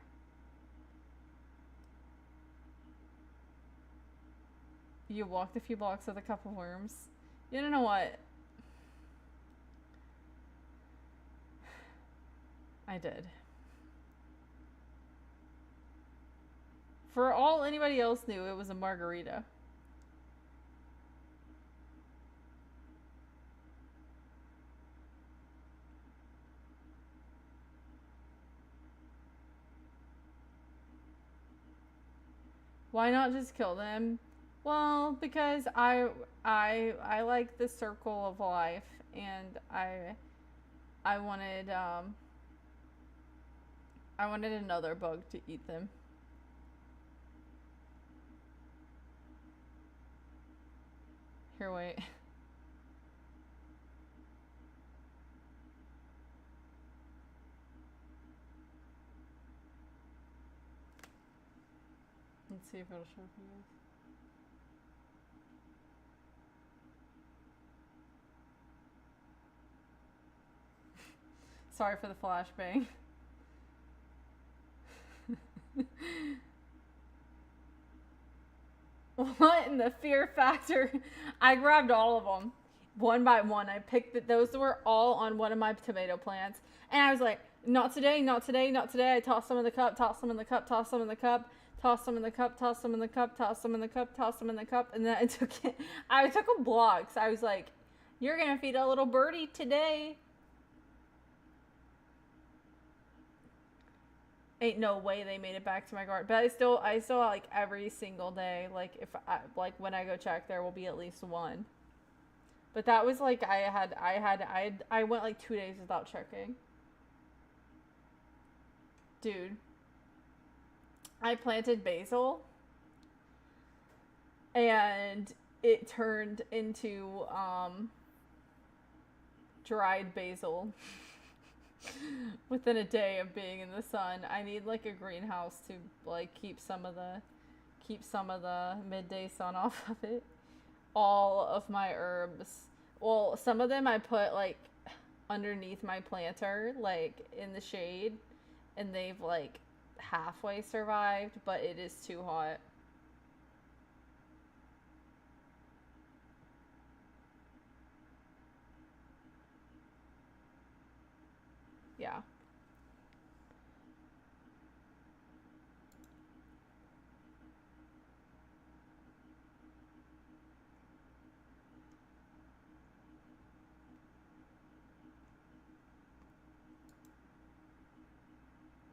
You walked a few blocks with a couple worms. You don't know what? I did. For all anybody else knew, it was a margarita. Why not just kill them? Well, because I like the circle of life, and I wanted I wanted another bug to eat them. Here, wait. Let's see if it'll show for you guys. Sorry for the flashbang. What in the fear factor? I grabbed all of them one by one. I picked those were all on one of my tomato plants, and I was like, not today, not today, not today. I tossed some in the cup, tossed some in the cup, tossed some in the cup, tossed some in the cup, tossed some in the cup, tossed some in the cup, tossed some in the cup, and then I took it. I took a block. So I was like, you're gonna feed a little birdie today. Ain't no way they made it back to my garden. But I still like every single day. Like if I like when I go check, there will be at least one. But that was like I went like 2 days without checking. Dude, I planted basil, and it turned into dried basil. Within a day of being in the sun. I need like a greenhouse to like keep some of the midday sun off of it. All of my herbs. Well, some of them I put like underneath my planter, like in the shade, and they've like halfway survived, but it is too hot. Yeah.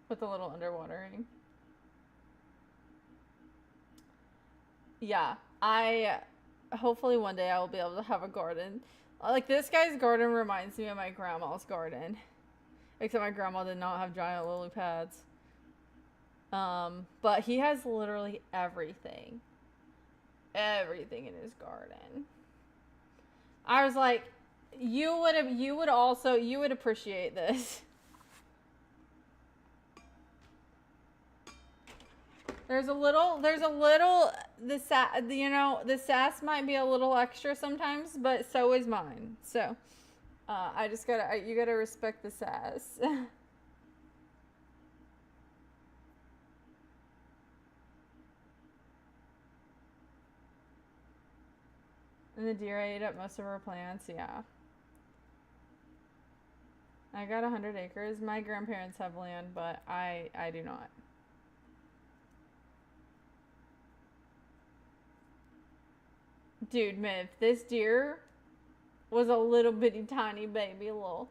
With a little underwatering. Yeah, hopefully one day I will be able to have a garden. Like, this guy's garden reminds me of my grandma's garden. Except my grandma did not have giant lily pads. But he has literally everything. Everything in his garden. I was like, you would appreciate this. The sass might be a little extra sometimes, but so is mine. So, you gotta respect the sass. And the deer ate up most of our plants, yeah. I got 100 acres. My grandparents have land, but I do not. Dude, Miv, this deer was a little bitty tiny baby, little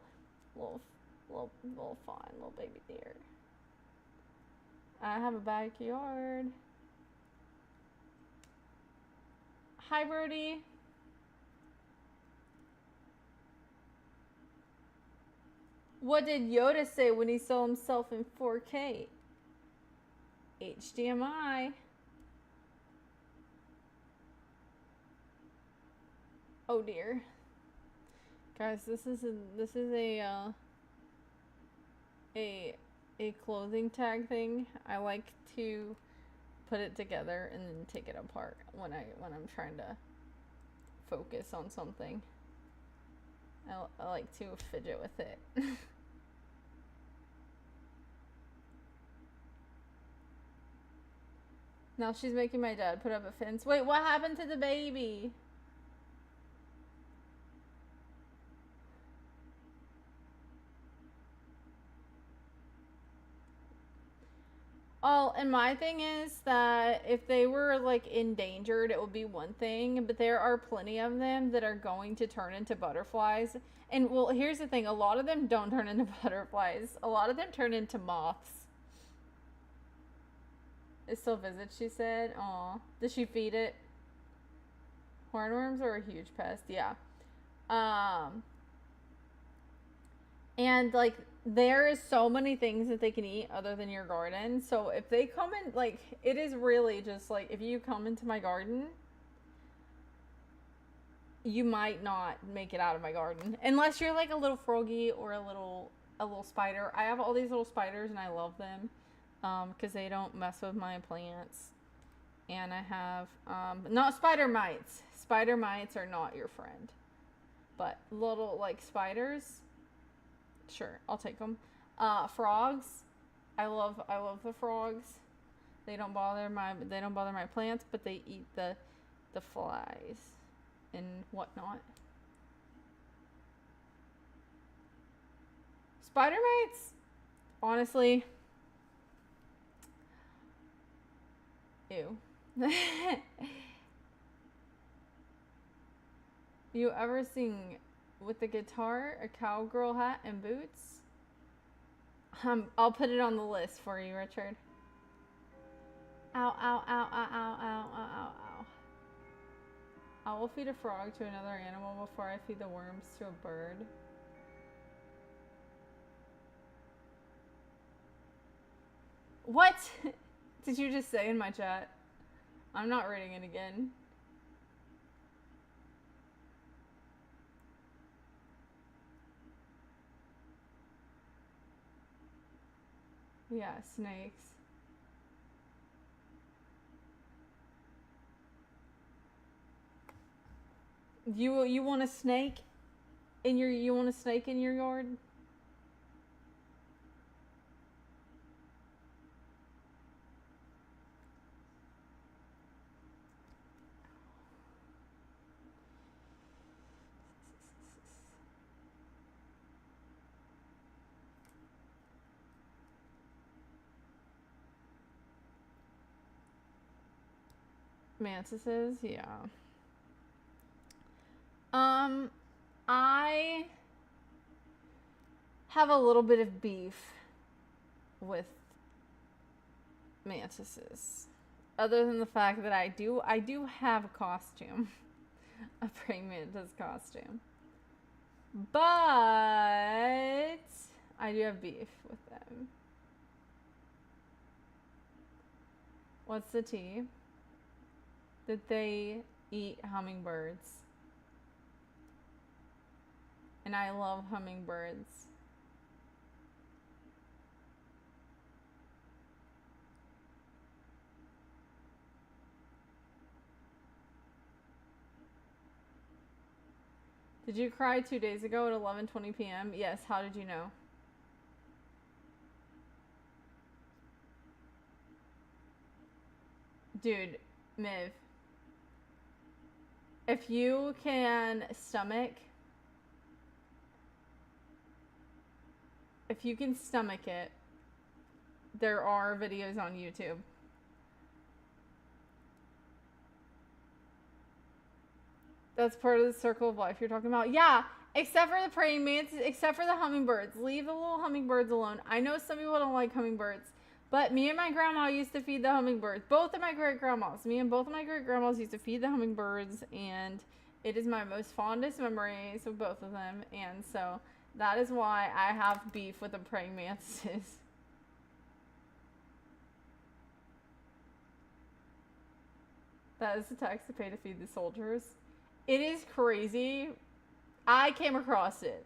fine little baby deer. I have a backyard. Hi, Birdie. What did Yoda say when he saw himself in 4K? HDMI. Oh dear. Guys, this is a clothing tag thing. I like to put it together and then take it apart when I'm trying to focus on something. I like to fidget with it. Now she's making my dad put up a fence. Wait, what happened to the baby? Oh, and my thing is that if they were like endangered, it would be one thing, but there are plenty of them that are going to turn into butterflies. And well, here's the thing, a lot of them don't turn into butterflies. A lot of them turn into moths. It still visits, she said. Aw. Does she feed it? Hornworms are a huge pest, yeah. And like there is so many things that they can eat other than your garden. So if they come in, like, it is really just like, if you come into my garden, you might not make it out of my garden unless you're like a little froggy or a little spider. I have all these little spiders and I love them because they don't mess with my plants. And I have not spider mites. Spider mites are not your friend, but little like spiders. Sure, I'll take them. Frogs, I love the frogs. They don't bother my plants, but they eat the flies and whatnot. Spider mites, honestly, ew. You ever sing with the guitar, a cowgirl hat, and boots? I'll put it on the list for you, Richard. Ow, ow, ow, ow, ow, ow, ow, ow, ow. I will feed a frog to another animal before I feed the worms to a bird. What did you just say in my chat? I'm not reading it again. Yeah, snakes. You want a snake in your yard? Mantises, yeah. I have a little bit of beef with mantises. Other than the fact that I do have a costume. A praying mantis costume. But I do have beef with them. What's the tea? That they eat hummingbirds. And I love hummingbirds. Did you cry 2 days ago at 11:20 p.m.? Yes, how did you know? Dude, Miv. If you can stomach it, there are videos on YouTube. That's part of the circle of life you're talking about. Yeah, except for the praying mantis, except for the hummingbirds. Leave the little hummingbirds alone. I know some people don't like hummingbirds, but me and my grandma used to feed the hummingbirds. Both of my great-grandmas. Me and both of my great-grandmas used to feed the hummingbirds, and it is my most fondest memories of both of them. And so that is why I have beef with the praying mantises. That is the tax to pay to feed the soldiers. It is crazy. I came across it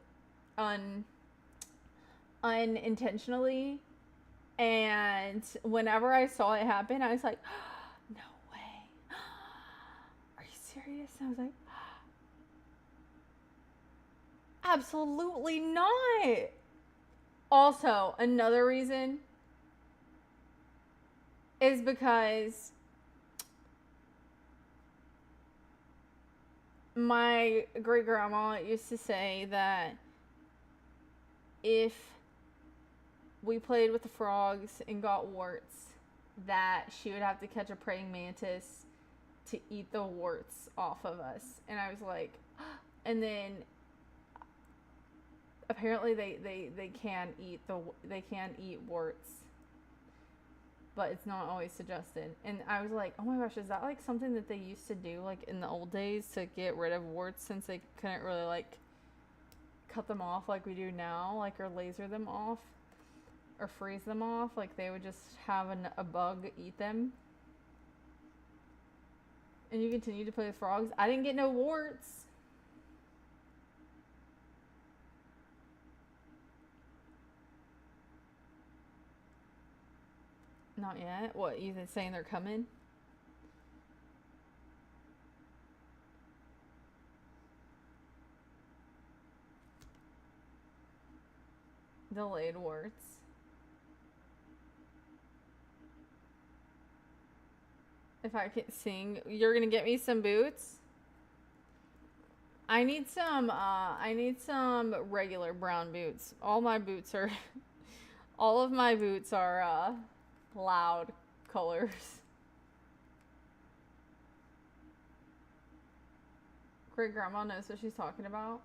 unintentionally, and whenever I saw it happen, I was like, no way. Are you serious? And I was like, absolutely not. Also, another reason is because my great grandma used to say that if we played with the frogs and got warts, that she would have to catch a praying mantis to eat the warts off of us. And I was like, and then apparently they can eat warts, but it's not always suggested. And I was like, oh my gosh, is that like something that they used to do like in the old days to get rid of warts, since they couldn't really like cut them off like we do now, like, or laser them off or freeze them off? Like they would just have a bug eat them. And you continue to play with frogs. I didn't get no warts. Not yet. What, you saying they're coming? Delayed warts. If I can sing, you're gonna get me some boots? I need some regular brown boots. All of my boots are loud colors. Great grandma knows what she's talking about.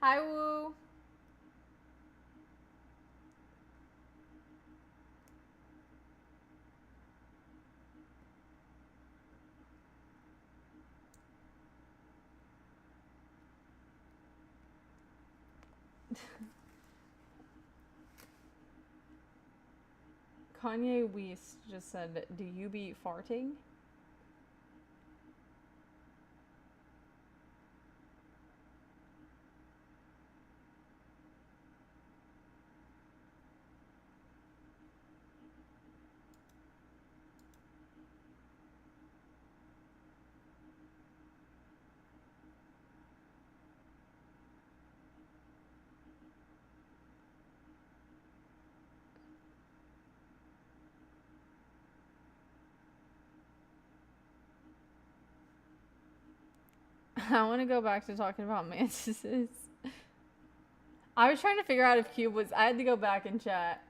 Hi, Woo. Kanye West just said, do you be farting? I want to go back to talking about mantises. I was trying to figure out if Cube was. I had to go back and chat.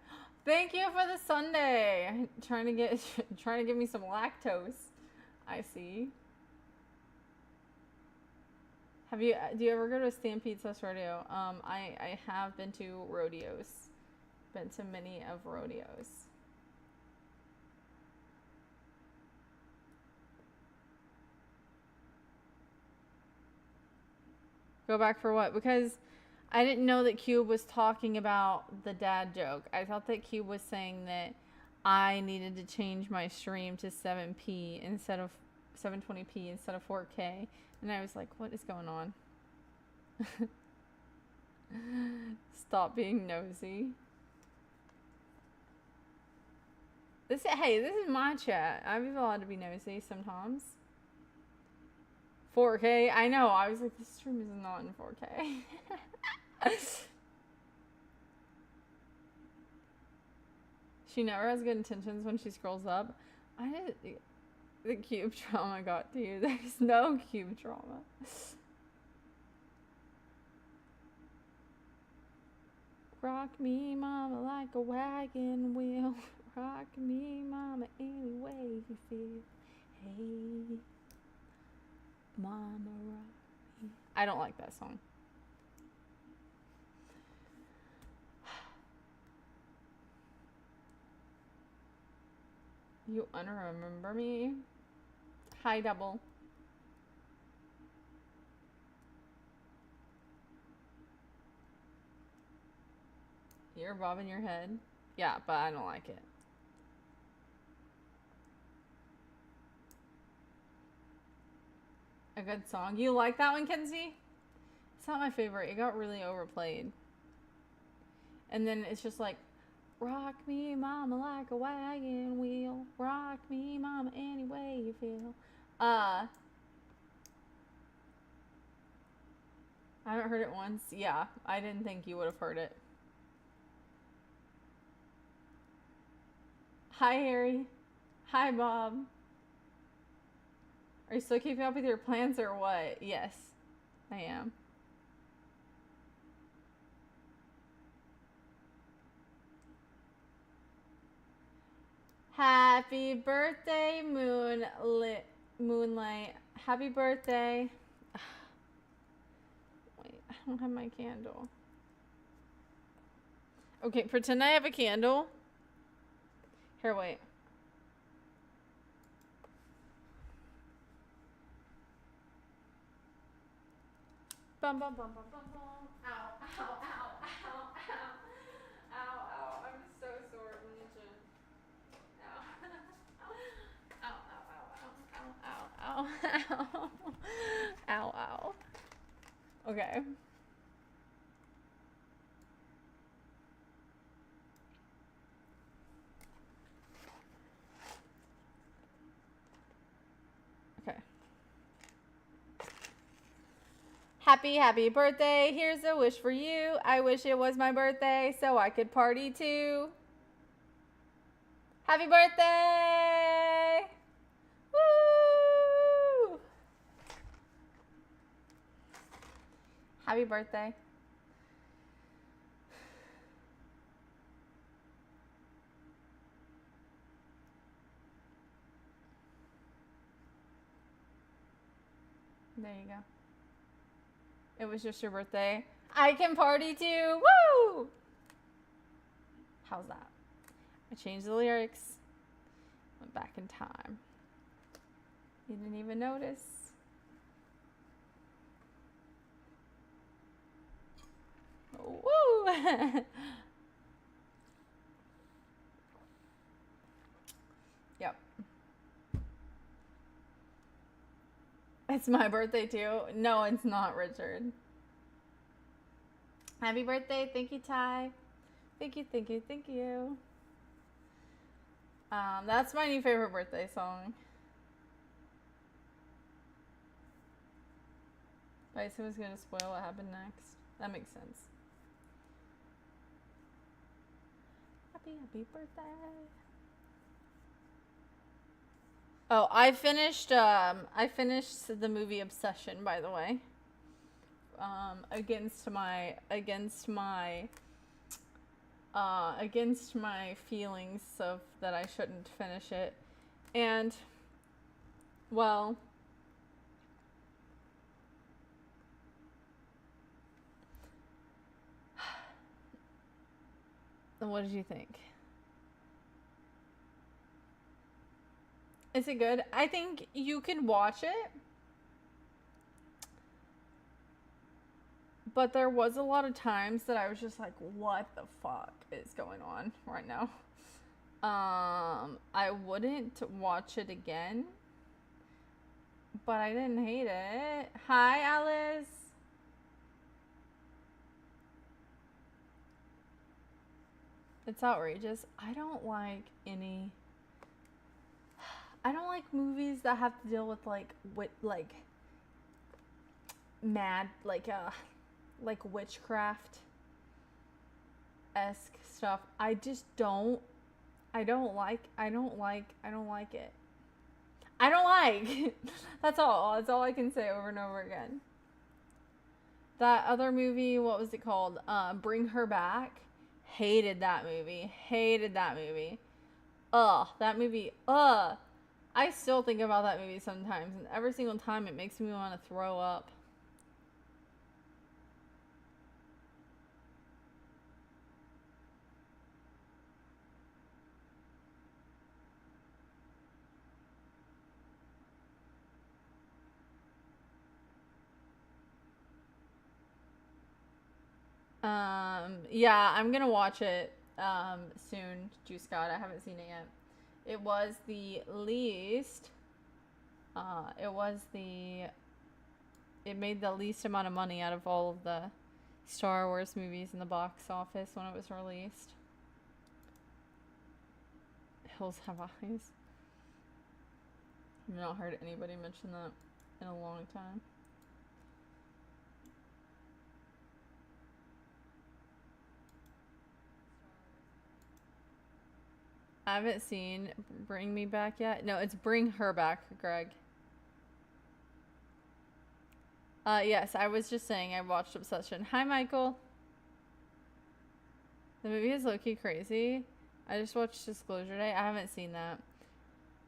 Thank you for the Sunday. Trying to give me some lactose. I see. Do you ever go to a Stampede Plus rodeo? I have been to rodeos. been to many of rodeos. Go back for what? Because I didn't know that Cube was talking about the dad joke. I thought that Cube was saying that I needed to change my stream to 7p instead of 720p instead of 4K. And I was like, what is going on? Stop being nosy. Hey, this is my chat. I'm allowed to be nosy sometimes. 4K? I know. I was like, this stream is not in 4K. She never has good intentions when she scrolls up. The cube trauma got to you. There's no cube trauma. Rock me, mama, like a wagon wheel. Rock me, mama, any way you feel. Hey, mama, rock me. I don't like that song. You unremember me? Hi, double. You're bobbing your head? Yeah, but I don't like it. A good song. You like that one, Kenzie? It's not my favorite. It got really overplayed. And then it's just like, rock me, mama, like a wagon wheel. Rock me, mama, any way you feel. I haven't heard it once. Yeah, I didn't think you would have heard it. Hi, Harry. Hi, Bob. Are you still keeping up with your plans or what? Yes, I am. Happy birthday, Moonlight. Happy birthday. Wait, I don't have my candle. Okay, pretend I have a candle. Here, wait. Bum bum bum bum bum bum. Ow, ow, ow, ow, ow. Ow, ow. I'm so sore. Ow. Ow, ow, ow, ow, ow, ow. Ow, ow. Okay. Okay. Happy birthday. Here's a wish for you. I wish it was my birthday so I could party too. Happy birthday! Woo! Happy birthday. There you go. It was just your birthday. I can party too. Woo! How's that? I changed the lyrics. Went back in time. You didn't even notice. Woo! Yep. It's my birthday too. No, it's not, Richard. Happy birthday. Thank you, Ty. Thank you, thank you, thank you. That's my new favorite birthday song. Bison was gonna spoil what happened next. That makes sense. Happy birthday. Oh, I finished the movie Obsession, by the way. Against my feelings of that I shouldn't finish it. And well, What did you think? Is it good? I think you can watch it. But there was a lot of times that I was just like, what the fuck is going on right now? I wouldn't watch it again. But I didn't hate it. Hi, Alice. It's outrageous. I don't like movies that have to deal with like mad like witchcraft esque stuff. I just don't I don't like it. I don't like. That's all I can say over and over again. That other movie, what was it called? Bring Her Back. Hated that movie. That movie. I still think about that movie sometimes, and every single time it makes me want to throw up. Yeah, I'm gonna watch it soon, Juice Scott. I haven't seen it yet. It was the least. It made the least amount of money out of all of the Star Wars movies in the box office when it was released. Hills Have Eyes. I've not heard anybody mention that in a long time. I haven't seen Bring Me Back yet. No, it's Bring Her Back, Greg. Yes, I was just saying I watched Obsession. Hi, Michael. The movie is low-key crazy. I just watched Disclosure Day. I haven't seen that.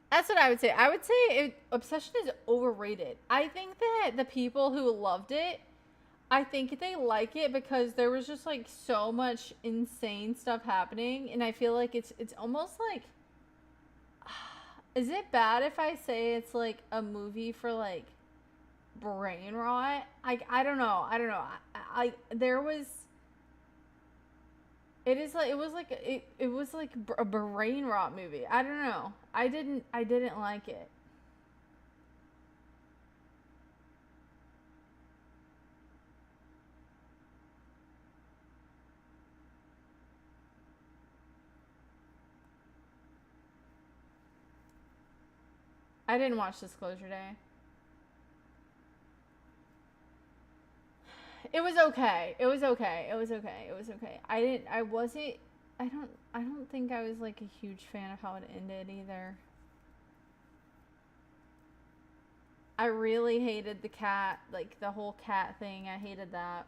That's what I would say. I would say Obsession is overrated. I think that the people who loved it, I think they like it because there was just like so much insane stuff happening, and I feel like it's almost like, is it bad if I say it's like a movie for like brain rot? I don't know. There was. It was like a brain rot movie. I don't know. I didn't like it. I didn't watch Disclosure Day. It was okay. I don't think I was like a huge fan of how it ended either. I really hated the cat, like the whole cat thing. I hated that.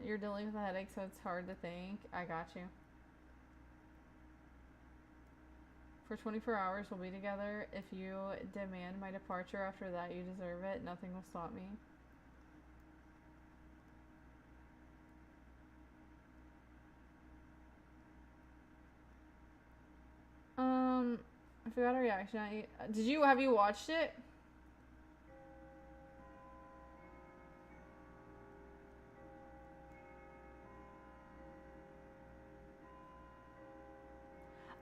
You're dealing with a headache, so it's hard to think. I got you. For 24 hours, we'll be together. If you demand my departure after that, you deserve it. Nothing will stop me. I forgot a reaction. Have you watched it?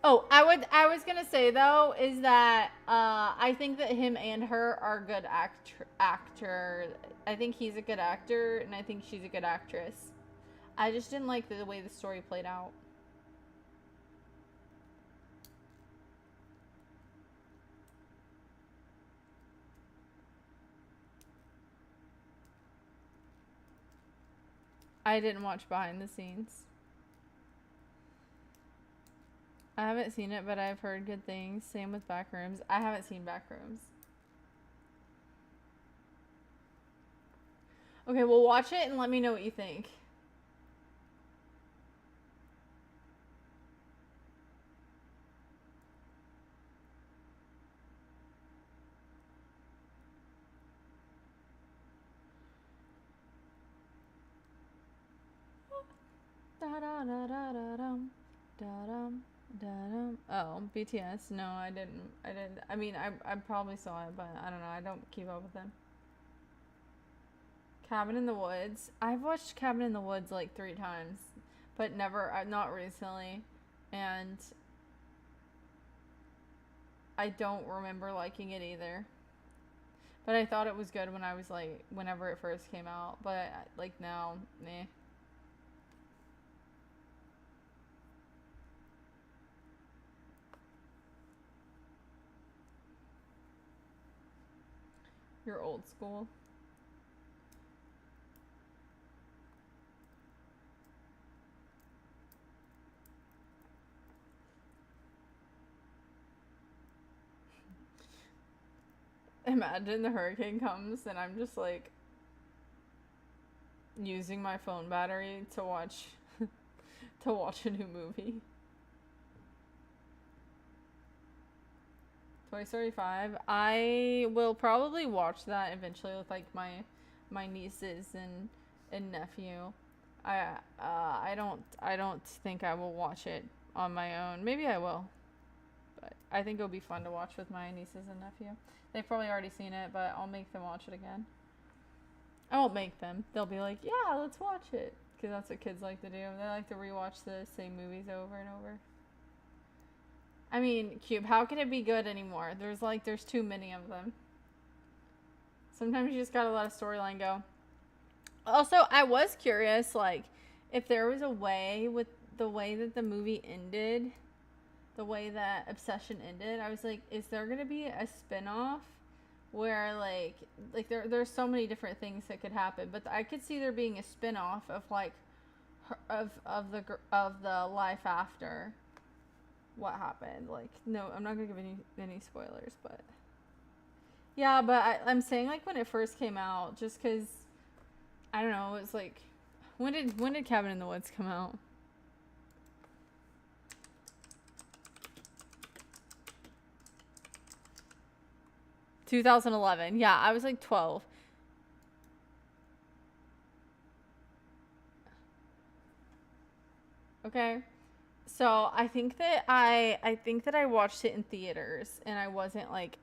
Oh, I was gonna say though is that I think that him and her are good actor. I think he's a good actor, and I think she's a good actress. I just didn't like the way the story played out. I didn't watch behind the scenes. I haven't seen it, but I've heard good things. Same with Backrooms. I haven't seen Backrooms. Okay, well, watch it and let me know what you think. Da da da da da dum, da dum, da dum. Oh, BTS. No, I didn't. I didn't. I mean, I probably saw it, but I don't know. I don't keep up with them. Cabin in the Woods. I've watched Cabin in the Woods like 3 times, but never. Not recently, and I don't remember liking it either. But I thought it was good when I was like, whenever it first came out. But like now, meh. You're old school. Imagine the hurricane comes and I'm just like using my phone battery to watch to watch a new movie. Toy Story 5. I will probably watch that eventually with like my nieces and nephew. I don't think I will watch it on my own. Maybe I will. But I think it'll be fun to watch with my nieces and nephew. They've probably already seen it, but I'll make them watch it again. I won't make them. They'll be like, yeah, let's watch it. Because that's what kids like to do. They like to rewatch the same movies over and over. I mean, Cube, how can it be good anymore? There's too many of them. Sometimes you just gotta let a storyline go. Also, I was curious, like, if there was a way with the way that the movie ended, the way that Obsession ended, I was like, is there gonna be a spin-off where like there's so many different things that could happen, but I could see there being a spin-off of like of the life after what happened. Like, no, I'm not gonna give any spoilers, but yeah, but I'm saying like when it first came out, just because I don't know, it was like when did Cabin in the Woods come out? 2011. Yeah, I was like 12. Okay. So I think that I watched it in theaters and I wasn't like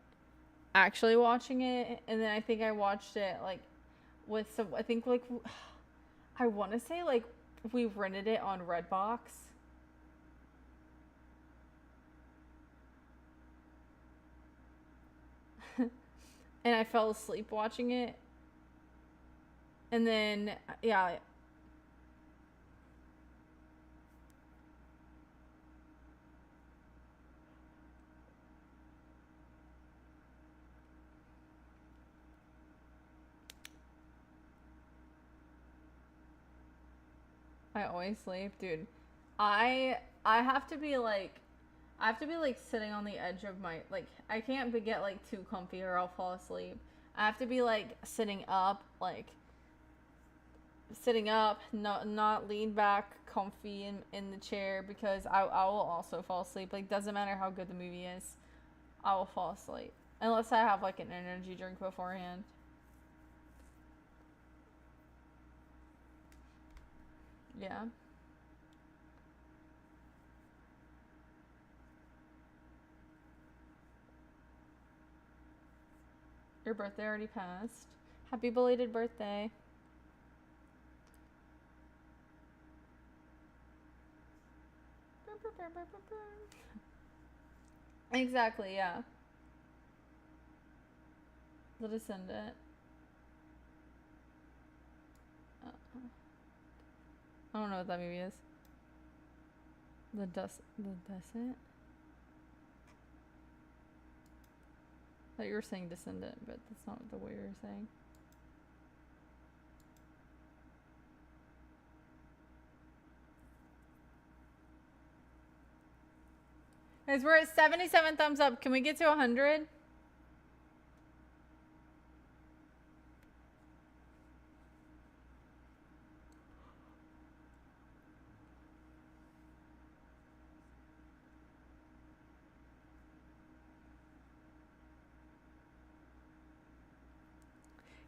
actually watching it, and then I think I watched it like with some, I think like I want to say like we rented it on Redbox. And I fell asleep watching it. And then yeah, I always sleep, dude. I have to be like sitting on the edge of my, like, I can't get like too comfy or I'll fall asleep. I have to be like sitting up, not lean back, comfy in the chair, because I will also fall asleep. Like, doesn't matter how good the movie is, I will fall asleep unless I have like an energy drink beforehand. Yeah. Your birthday already passed. Happy belated birthday. Exactly, yeah. The Descendant. I don't know what that movie is. The Descent? I thought you were saying Descendant, but that's not the way you were saying. Guys, we're at 77 thumbs up. Can we get to 100?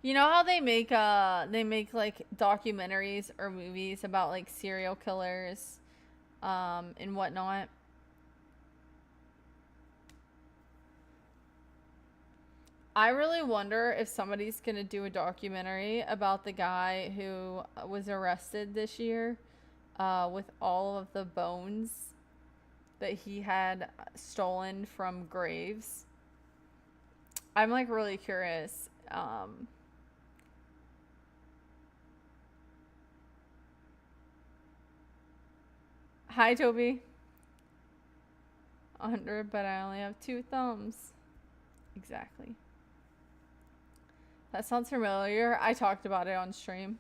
You know how they make like documentaries or movies about like serial killers and whatnot? I really wonder if somebody's gonna do a documentary about the guy who was arrested this year with all of the bones that he had stolen from graves. I'm like really curious. Hi, Toby. 100, but I only have 2 thumbs. Exactly. That sounds familiar. I talked about it on stream.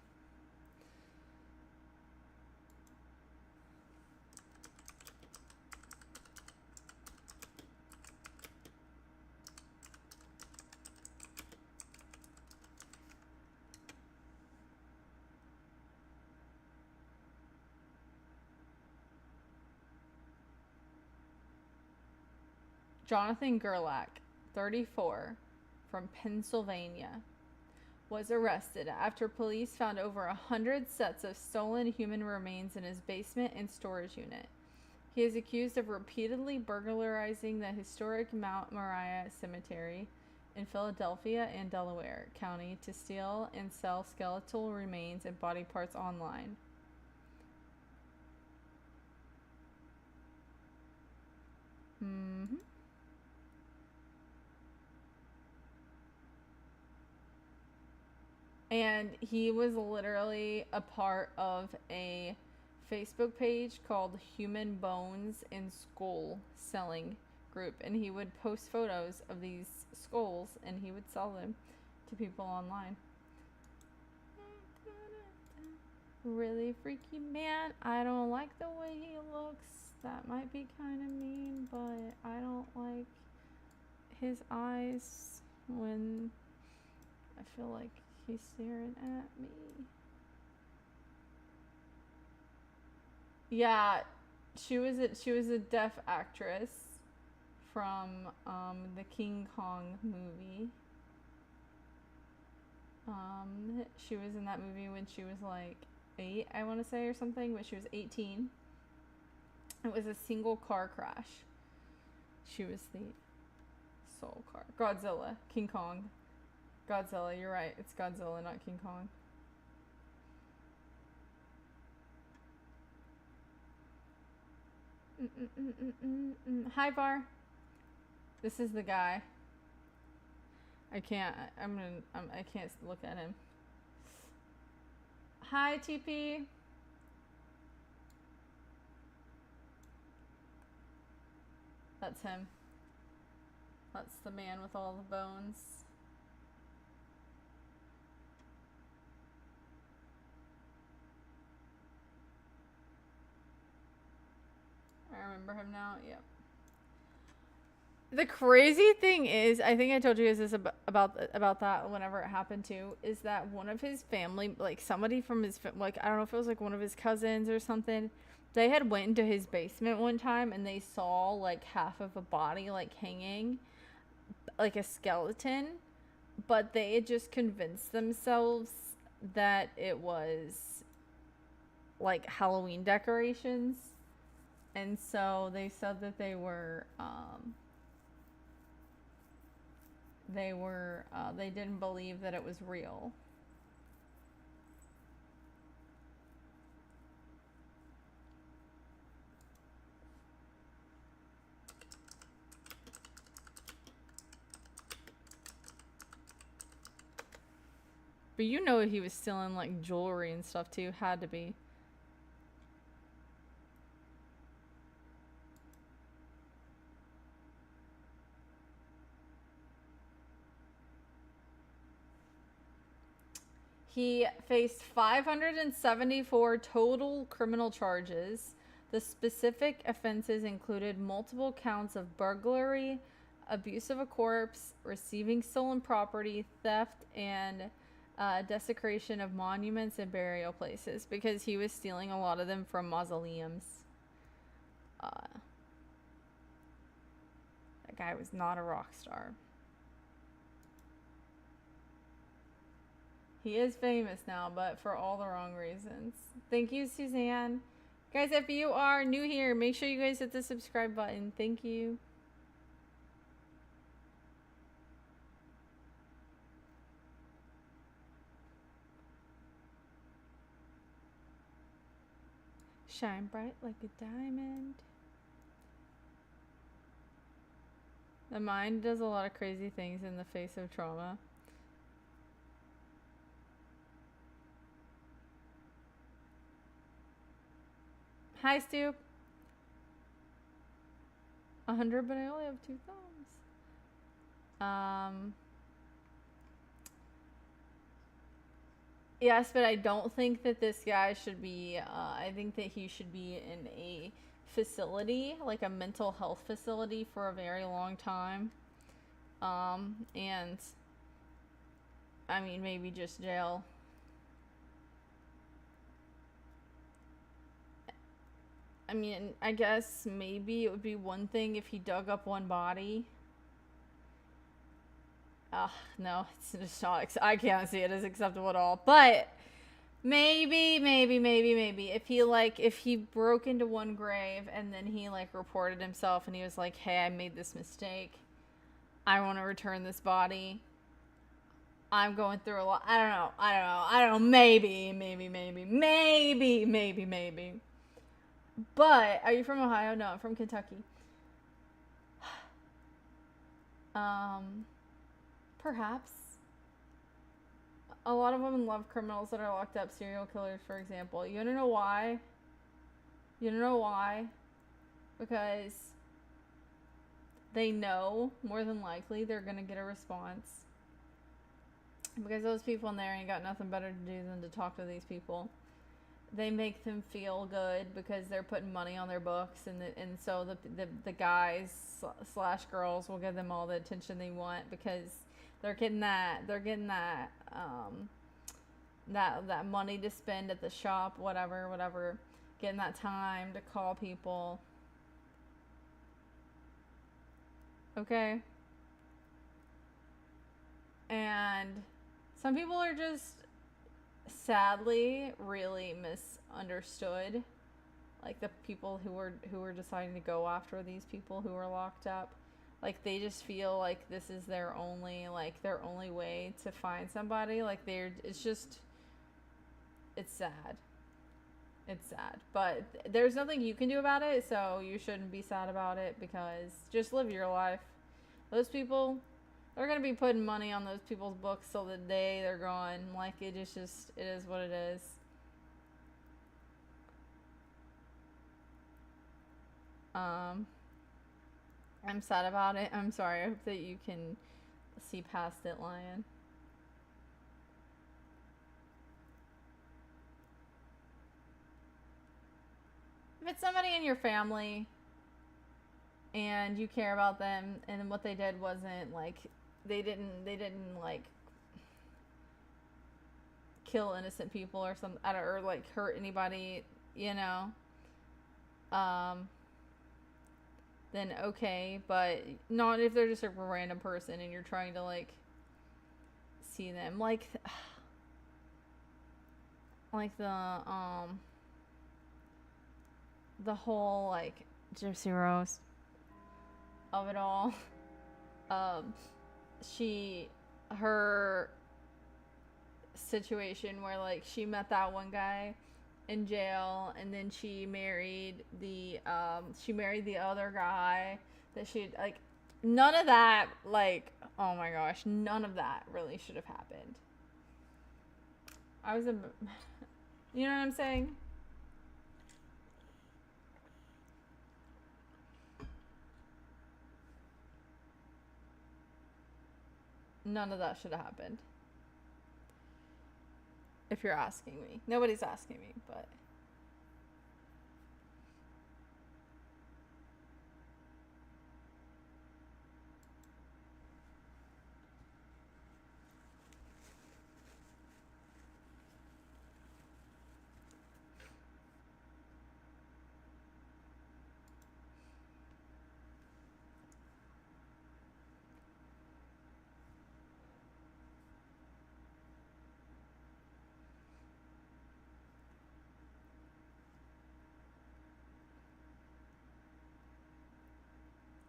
Jonathan Gerlach, 34, from Pennsylvania, was arrested after police found over 100 sets of stolen human remains in his basement and storage unit. He is accused of repeatedly burglarizing the historic Mount Moriah Cemetery in Philadelphia and Delaware County to steal and sell skeletal remains and body parts online. Mm-hmm. And he was literally a part of a Facebook page called Human Bones and Skull Selling Group. And he would post photos of these skulls and he would sell them to people online. Really freaky man. I don't like the way he looks. That might be kind of mean, but I don't like his eyes when I feel like he's staring at me. Yeah, she was a deaf actress from the King Kong movie. She was in that movie when she was like 8, I want to say, or something, but she was 18. It was a single car crash. She was the sole car. Godzilla, King Kong. Godzilla, you're right. It's Godzilla, not King Kong. Hi, Var. This is the guy. I can't. I can't look at him. Hi, TP. That's him. That's the man with all the bones. I remember him now. Yep. The crazy thing is, I think I told you guys this about that whenever it happened too, is that one of his family, like somebody from his, like, I don't know if it was like one of his cousins or something, they had went into his basement one time and they saw like half of a body like hanging, like a skeleton, but they had just convinced themselves that it was like Halloween decorations. And so they said that they didn't believe that it was real. But you know he was stealing like jewelry and stuff too, had to be. He faced 574 total criminal charges. The specific offenses included multiple counts of burglary, abuse of a corpse, receiving stolen property, theft, and desecration of monuments and burial places, because he was stealing a lot of them from mausoleums. That guy was not a rock star. He is famous now, but for all the wrong reasons. Thank you, Suzanne. Guys, if you are new here, make sure you guys hit the subscribe button. Thank you. Shine bright like a diamond. The mind does a lot of crazy things in the face of trauma. Hi, Stu. 100, but I only have 2 thumbs. Yes, but I don't think that this guy should be, I think that he should be in a facility, like a mental health facility for a very long time. And, I mean, maybe just jail. I mean, I guess maybe it would be one thing if he dug up one body. No, it's just not, I can't see it as acceptable at all. But maybe if he broke into one grave and then he like reported himself and he was like, hey, I made this mistake. I want to return this body. I'm going through a lot. I don't know. Maybe. But are you from Ohio? No, I'm from Kentucky. Perhaps. A lot of women love criminals that are locked up, serial killers, for example. You wanna know why? Because they know, more than likely, they're gonna get a response. Because those people in there ain't got nothing better to do than to talk to these people. They make them feel good because they're putting money on their books, and so the guys / girls will give them all the attention they want because they're getting that money to spend at the shop, whatever, getting that time to call people. Okay? And some people are just sadly really misunderstood, like the people who were deciding to go after these people who were locked up. Like they just feel like this is their only way to find somebody. Like it's sad. It's sad, but there's nothing you can do about it, so you shouldn't be sad about it because just live your life. Those people, they're gonna be putting money on those people's books till the day they're gone. Like it is what it is. I'm sad about it. I'm sorry. I hope that you can see past it, Lion. If it's somebody in your family and you care about them and what they did wasn't like they didn't like kill innocent people or something, or like hurt anybody, then okay, but not if they're just a random person and you're trying to like see them like the whole like Gypsy Rose of it all. Her situation where like she met that one guy in jail and then she married the other guy that she like, none of that, like, oh my gosh, none of that really should have happened. You know what I'm saying? None of that should have happened. If you're asking me. Nobody's asking me, but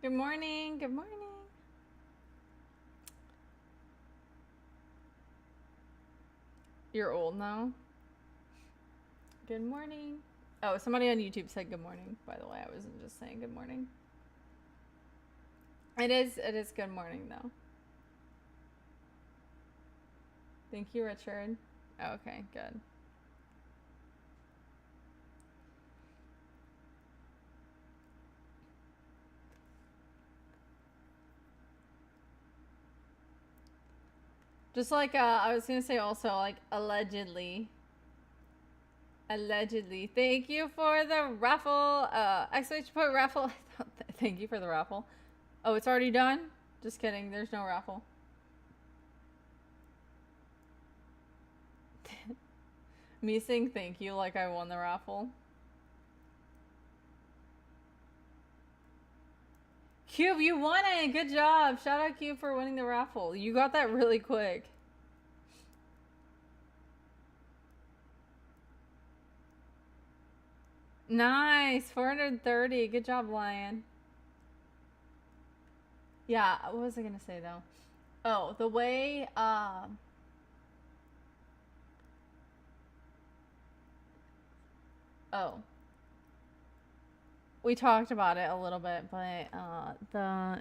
Good morning. Good morning. You're old now. Good morning. Oh, somebody on YouTube said good morning. By the way, I wasn't just saying good morning. It is good morning though. Thank you, Richard. Oh, okay, good. Just like I was gonna say also like allegedly. Allegedly. Thank you for the raffle. Exclamation point raffle. Thank you for the raffle. Oh, it's already done? Just kidding. There's no raffle. Me saying thank you like I won the raffle. Cube, you won it! Good job! Shout out Cube for winning the raffle. You got that really quick. Nice! 430. Good job, Lion. Yeah, what was I gonna say though? Oh, the way, oh. We talked about it a little bit, but, the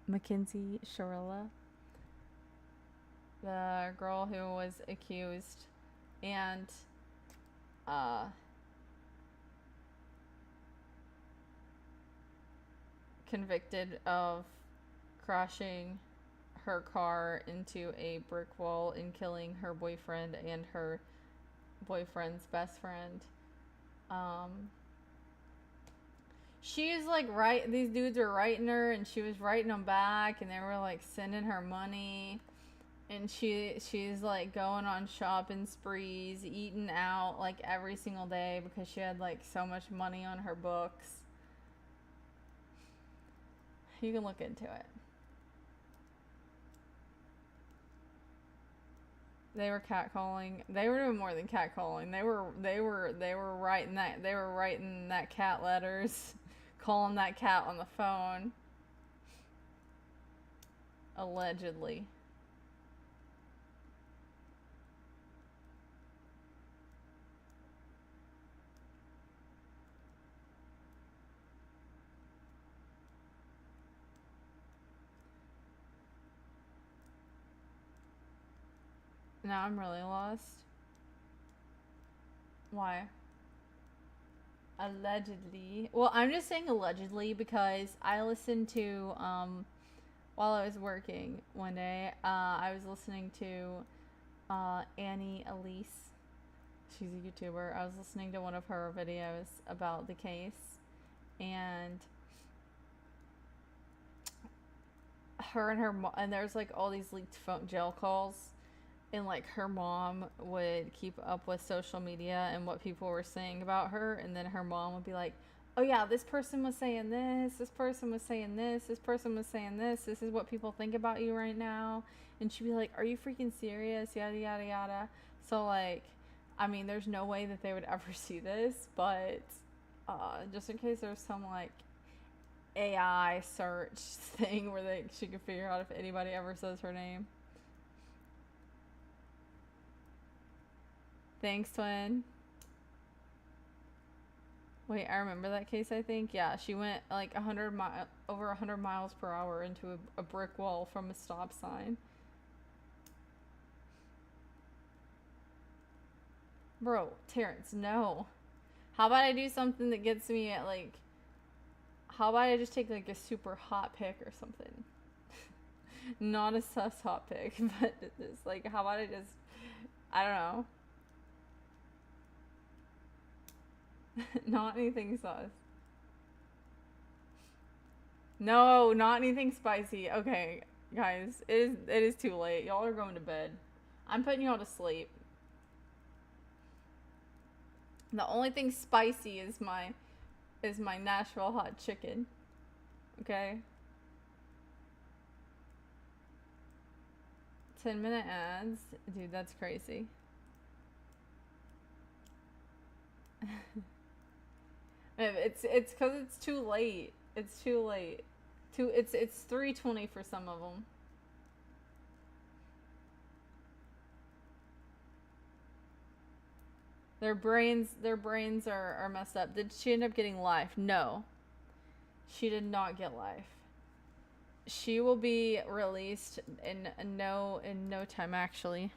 Mackenzie Sharilla, the girl who was accused and, convicted of crashing her car into a brick wall and killing her boyfriend and her boyfriend's best friend. She's like these dudes were writing her and she was writing them back and they were like sending her money and she's like going on shopping sprees, eating out like every single day because she had like so much money on her books. You can look into it. They were catcalling. They were doing more than catcalling. They were writing that. They were writing that cat letters, calling that cat on the phone. Allegedly. Now I'm really lost. Why? Allegedly. Well, I'm just saying allegedly because I listened to, while I was working one day, I was listening to Annie Elise. She's a YouTuber. I was listening to one of her videos about the case, and her and her and there's like all these leaked phone jail calls, and like her mom would keep up with social media and what people were saying about her, and then her mom would be like, oh yeah, this person was saying this person was saying this person was saying this is what people think about you right now, and she'd be like, are you freaking serious, yada yada yada. So like, I mean, there's no way that they would ever see this, but just in case there's some like AI search thing where she could figure out if anybody ever says her name. Thanks, twin. Wait, I remember that case, I think. Yeah, she went like over 100 miles per hour into a brick wall from a stop sign. Bro, Terrence, no. How about I do something that gets me at like... How about I just take like a super hot pic or something? Not a sus hot pic, but just like, how about I just... I don't know. Not anything sus. No, not anything spicy. Okay, guys, it is too late. Y'all are going to bed. I'm putting y'all to sleep. The only thing spicy is my Nashville hot chicken. Okay? 10-minute ads? Dude, that's crazy. It's because it's too late. It's too late. It's 3:20 for some of them. Their brains are messed up. Did she end up getting life? No. She did not get life. She will be released in no time actually.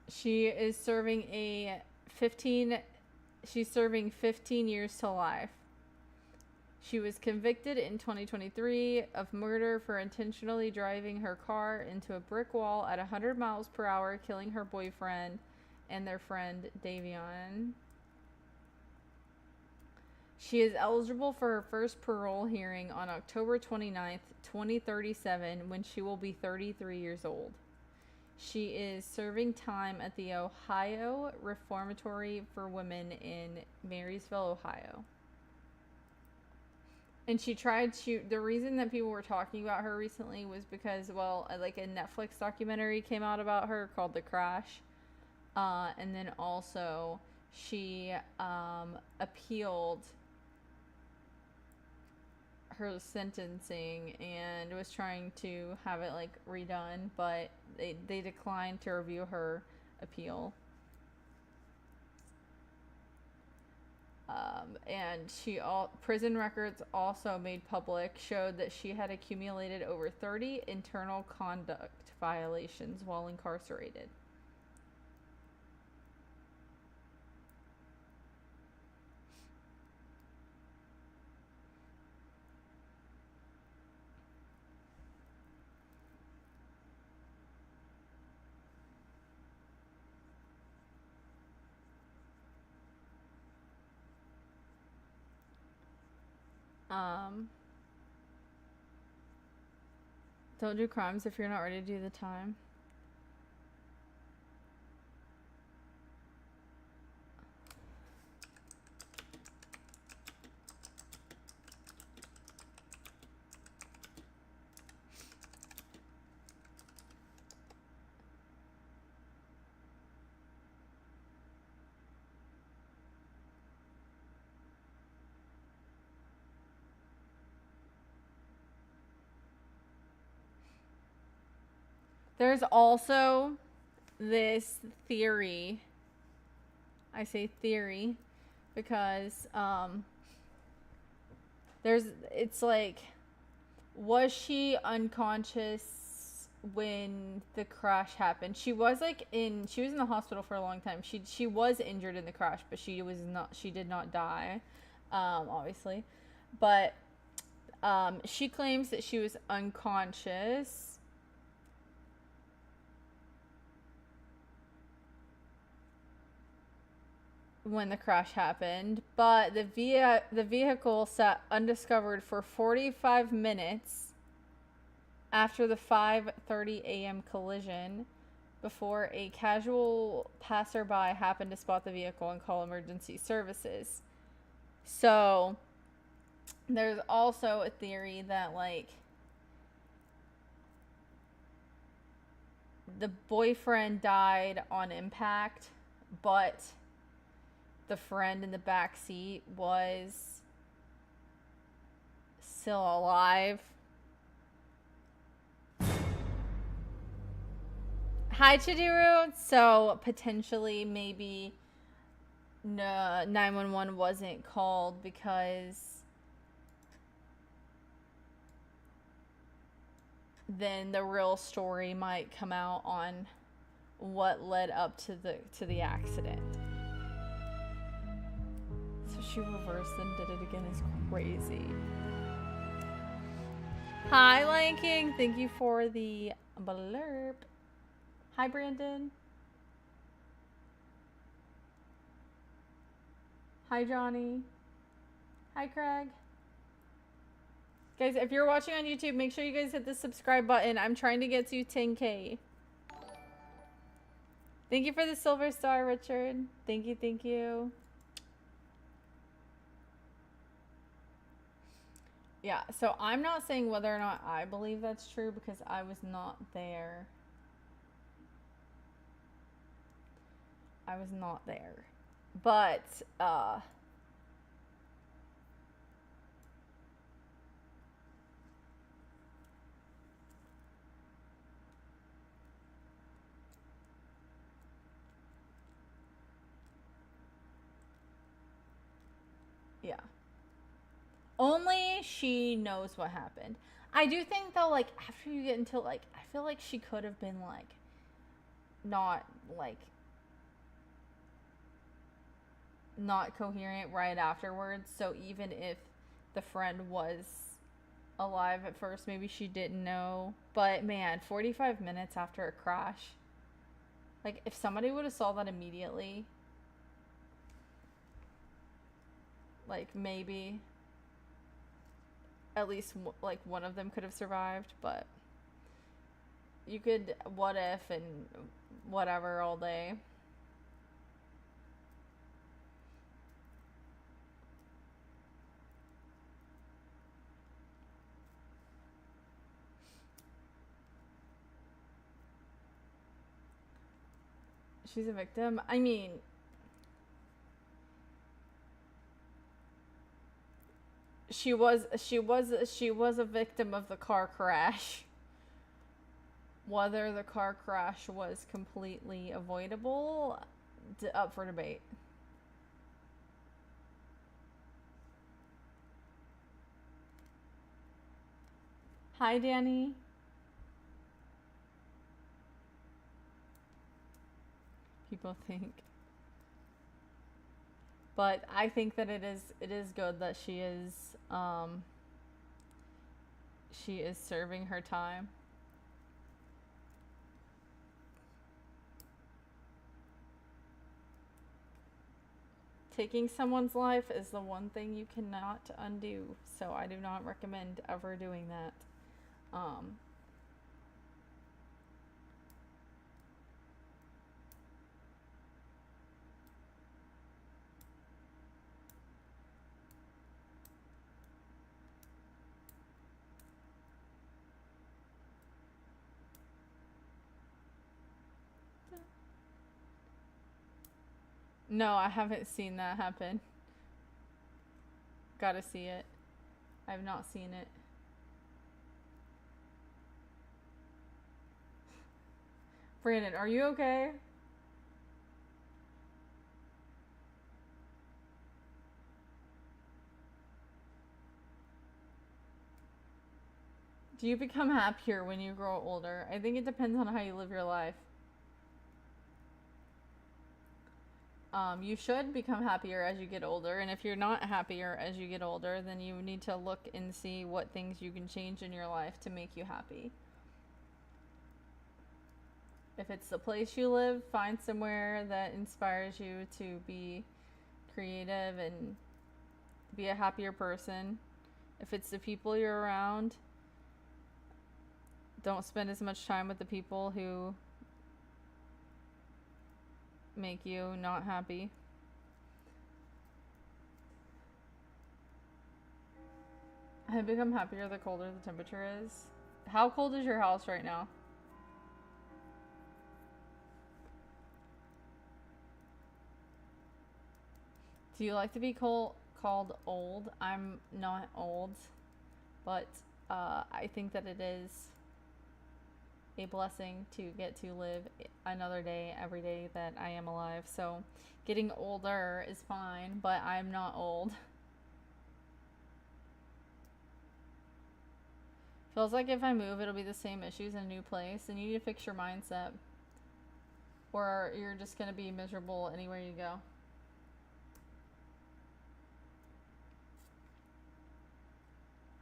She is serving she's serving 15 years to life. She was convicted in 2023 of murder for intentionally driving her car into a brick wall at 100 miles per hour, killing her boyfriend and their friend Davion. She is eligible for her first parole hearing on October 29th, 2037, when she will be 33 years old. She is serving time at the Ohio Reformatory for Women in Marysville, Ohio. And the reason that people were talking about her recently was because, well, like a Netflix documentary came out about her called The Crash. And then also she appealed her sentencing and was trying to have it like redone, but they declined to review her appeal. And prison records also made public showed that she had accumulated over 30 internal conduct violations while incarcerated. Don't do crimes if you're not ready to do the time. There's also this theory. I say theory because it's like, was she unconscious when the crash happened? She was in the hospital for a long time. She was injured in the crash, but she did not die, obviously. But she claims that she was unconscious when the crash happened, but the vehicle sat undiscovered for 45 minutes after the 5:30 a.m. collision before a casual passerby happened to spot the vehicle and call emergency services. So there's also a theory that like the boyfriend died on impact, but the friend in the back seat was still alive. Hi, Chidiru. So potentially maybe 911 wasn't called because then the real story might come out on what led up to the accident. So she reversed and did it again is crazy. Hi, Lion King. Thank you for the blurb. Hi, Brandon. Hi, Johnny. Hi, Craig. Guys, if you're watching on YouTube, make sure you guys hit the subscribe button. I'm trying to get to 10K. Thank you for the silver star, Richard. Thank you, thank you. Yeah, so I'm not saying whether or not I believe that's true because I was not there. I was not there. But, yeah. Only she knows what happened. I do think though, like, after you get into, like, I feel like she could have been, like, not, like, not coherent right afterwards. So even if the friend was alive at first, maybe she didn't know. But man, 45 minutes after a crash. Like, if somebody would have saw that immediately, like, maybe at least, like, one of them could have survived. But you could what if and whatever all day. She's a victim. I mean, she was a victim of the car crash. Whether the car crash was completely avoidable, up for debate. Hi, Danny. People think, but I think that it is good that she is serving her time. Taking someone's life is the one thing you cannot undo, so I do not recommend ever doing that. No, I haven't seen that happen. Gotta see it. I've not seen it. Brandon, are you okay? Do you become happier when you grow older? I think it depends on how you live your life. You should become happier as you get older, and if you're not happier as you get older, then you need to look and see what things you can change in your life to make you happy. If it's the place you live, find somewhere that inspires you to be creative and be a happier person. If it's the people you're around, don't spend as much time with the people who make you not happy. I become happier the colder the temperature is. How cold is your house right now? Do you like to be called old? I'm not old, but I think that it is a blessing to get to live another day every day that I am alive. So getting older is fine, but I'm not old. Feels like if I move, it'll be the same issues in a new place, and you need to fix your mindset, or you're just gonna be miserable anywhere you go.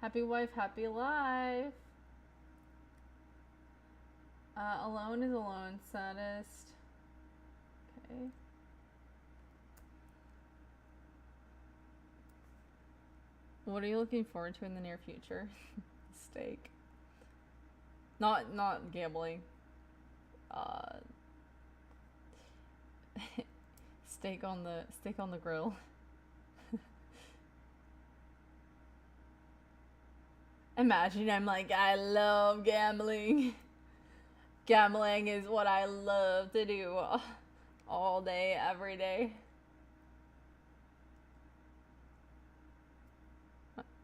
Happy wife, happy life. Alone is alone, saddest. Okay. What are you looking forward to in the near future? Steak. Not gambling. Steak on the grill. Imagine I'm like, I love gambling. Gambling is what I love to do all day, every day.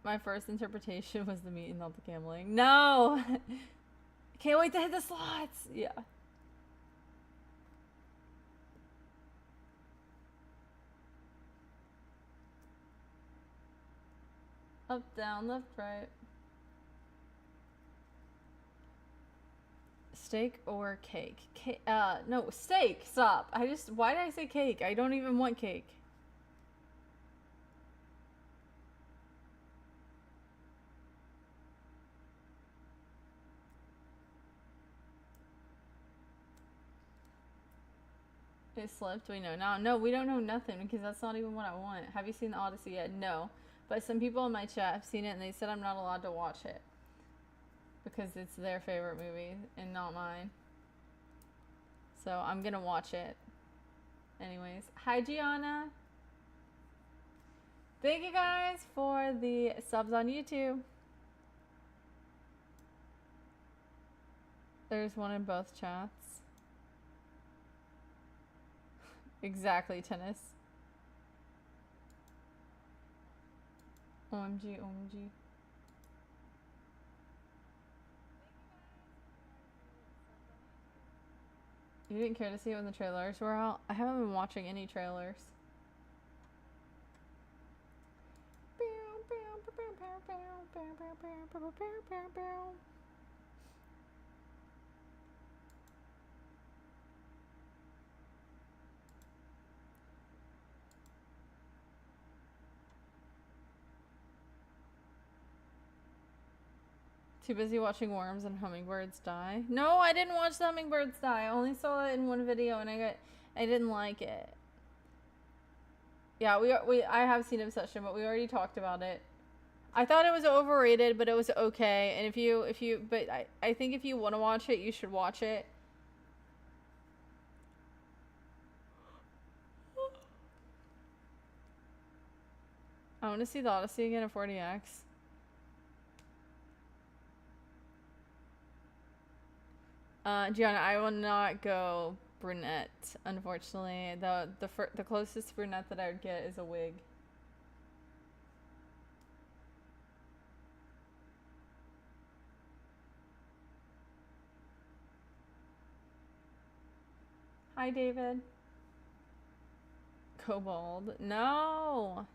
My first interpretation was the meat and not the gambling. No! Can't wait to hit the slots! Yeah. Up, down, left, right. Steak or cake? No, steak. Stop. Why did I say cake? I don't even want cake. It slipped. We know now. No, we don't know nothing because that's not even what I want. Have you seen the Odyssey yet? No. But some people in my chat have seen it and they said I'm not allowed to watch it because it's their favorite movie and not mine. So I'm gonna watch it. Anyways, hi Gianna. Thank you guys for the subs on YouTube. There's one in both chats. Exactly, tennis. OMG, OMG. You didn't care to see it when the trailers were out? I haven't been watching any trailers. Too busy watching worms and hummingbirds die. No, I didn't watch the hummingbirds die. I only saw it in one video and I didn't like it. Yeah, I have seen Obsession, but we already talked about it. I thought it was overrated, but it was okay. And I think if you want to watch it, you should watch it. I want to see the Odyssey again at 40X. Gianna, I will not go brunette, unfortunately. The closest brunette that I would get is a wig. Hi, David. Go bald. No!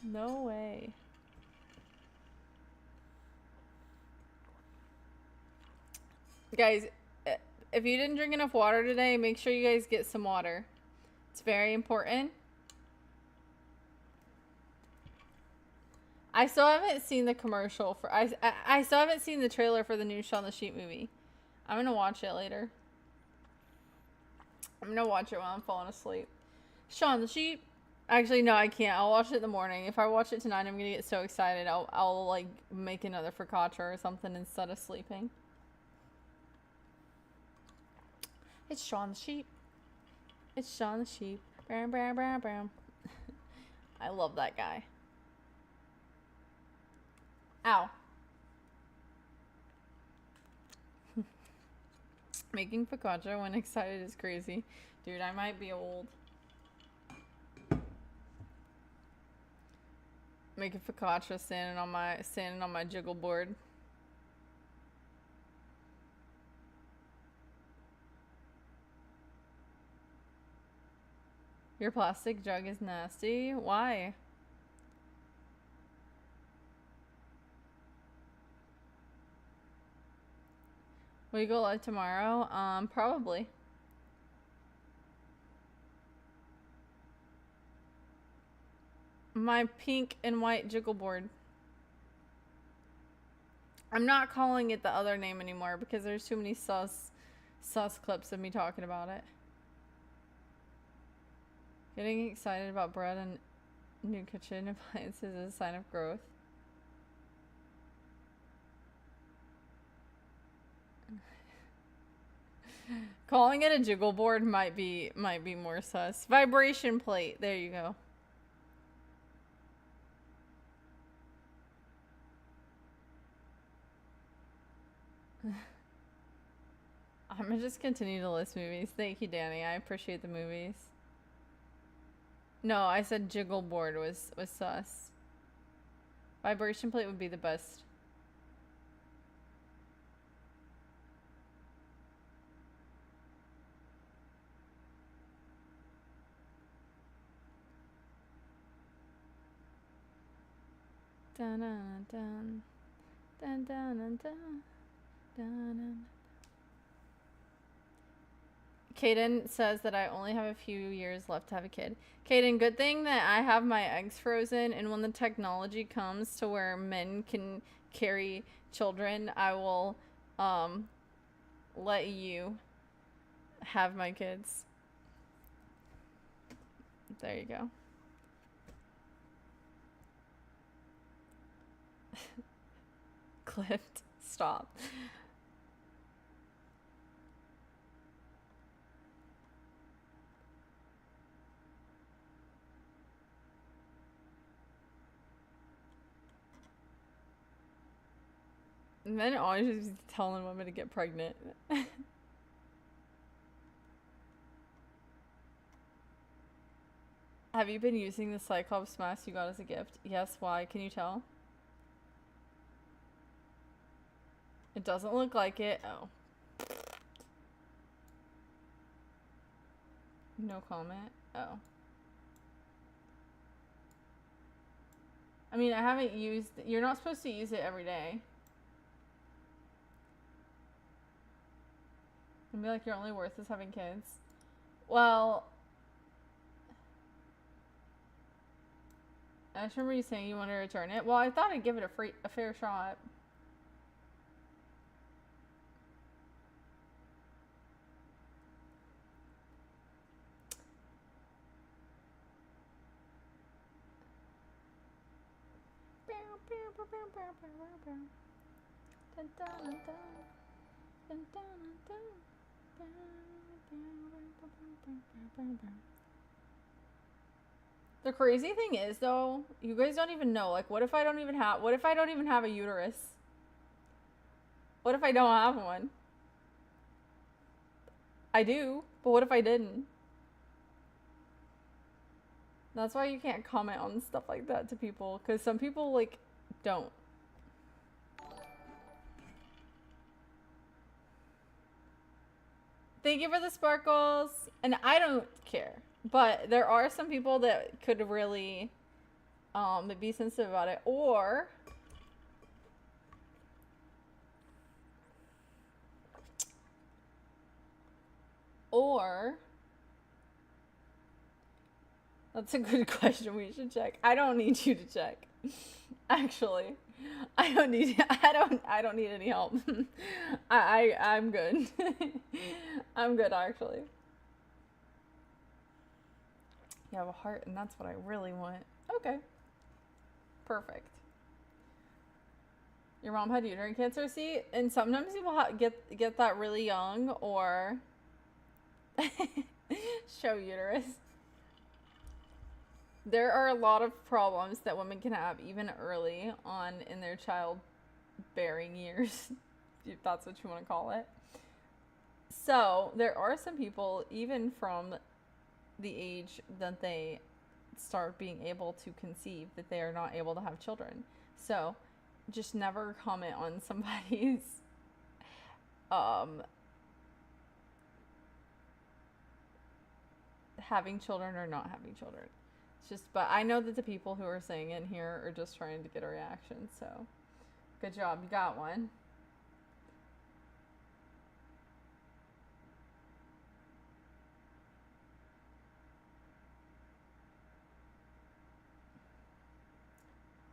No way. Guys, if you didn't drink enough water today, make sure you guys get some water. It's very important. I still haven't seen the commercial for... I still haven't seen the trailer for the new Shaun the Sheep movie. I'm gonna watch it later. I'm gonna watch it while I'm falling asleep. Shaun the Sheep. Actually, no, I can't. I'll watch it in the morning. If I watch it tonight, I'm gonna get so excited. I'll like make another focaccia or something instead of sleeping. It's Shaun the Sheep. It's Shaun the Sheep. Bam, bam, bam, bam. I love that guy. Ow. Making focaccia when excited is crazy. Dude, I might be old. Making focaccia standing on my jiggle board. Your plastic jug is nasty. Why? Will you go live tomorrow? Probably. My pink and white jiggle board. I'm not calling it the other name anymore because there's too many sus clips of me talking about it. Getting excited about bread and new kitchen appliances is a sign of growth. Calling it a jiggle board might be more sus. Vibration plate. There you go. I'm gonna just continue to list movies. Thank you, Danny. I appreciate the movies. No, I said jiggle board was sus. Vibration plate would be the best. Dun dun dun dun dun dun dun dun. Kaden says that I only have a few years left to have a kid. Kaden, good thing that I have my eggs frozen, and when the technology comes to where men can carry children, I will let you have my kids. There you go. Clipped. Stop. Men always just telling women to get pregnant. Have you been using the Cyclops mask you got as a gift? Yes, why? Can you tell? It doesn't look like it. Oh. No comment. Oh. I mean, I haven't used... You're not supposed to use it every day. And be like, your only worth is having kids. Well... I just remember you saying you wanted to return it. Well, I thought I'd give it a fair shot. The crazy thing is, though, you guys don't even know. Like, what if I don't even have a uterus? What if I don't have one? I do, but what if I didn't? That's why you can't comment on stuff like that to people, because some people, like, don't. Thank you for the sparkles. And I don't care. But there are some people that could really be sensitive about it. Or... That's a good question. We should check. I don't need you to check. Actually. I don't need any help. I'm good. I'm good, actually. You have a heart, and that's what I really want. Okay. Perfect. Your mom had uterine cancer, see? And sometimes people get that really young, or show uterus. There are a lot of problems that women can have even early on in their childbearing years, if that's what you want to call it. So there are some people, even from the age that they start being able to conceive, that they are not able to have children. So just never comment on somebody's having children or not having children. It's just, but I know that the people who are saying it here are just trying to get a reaction. So good job, you got one.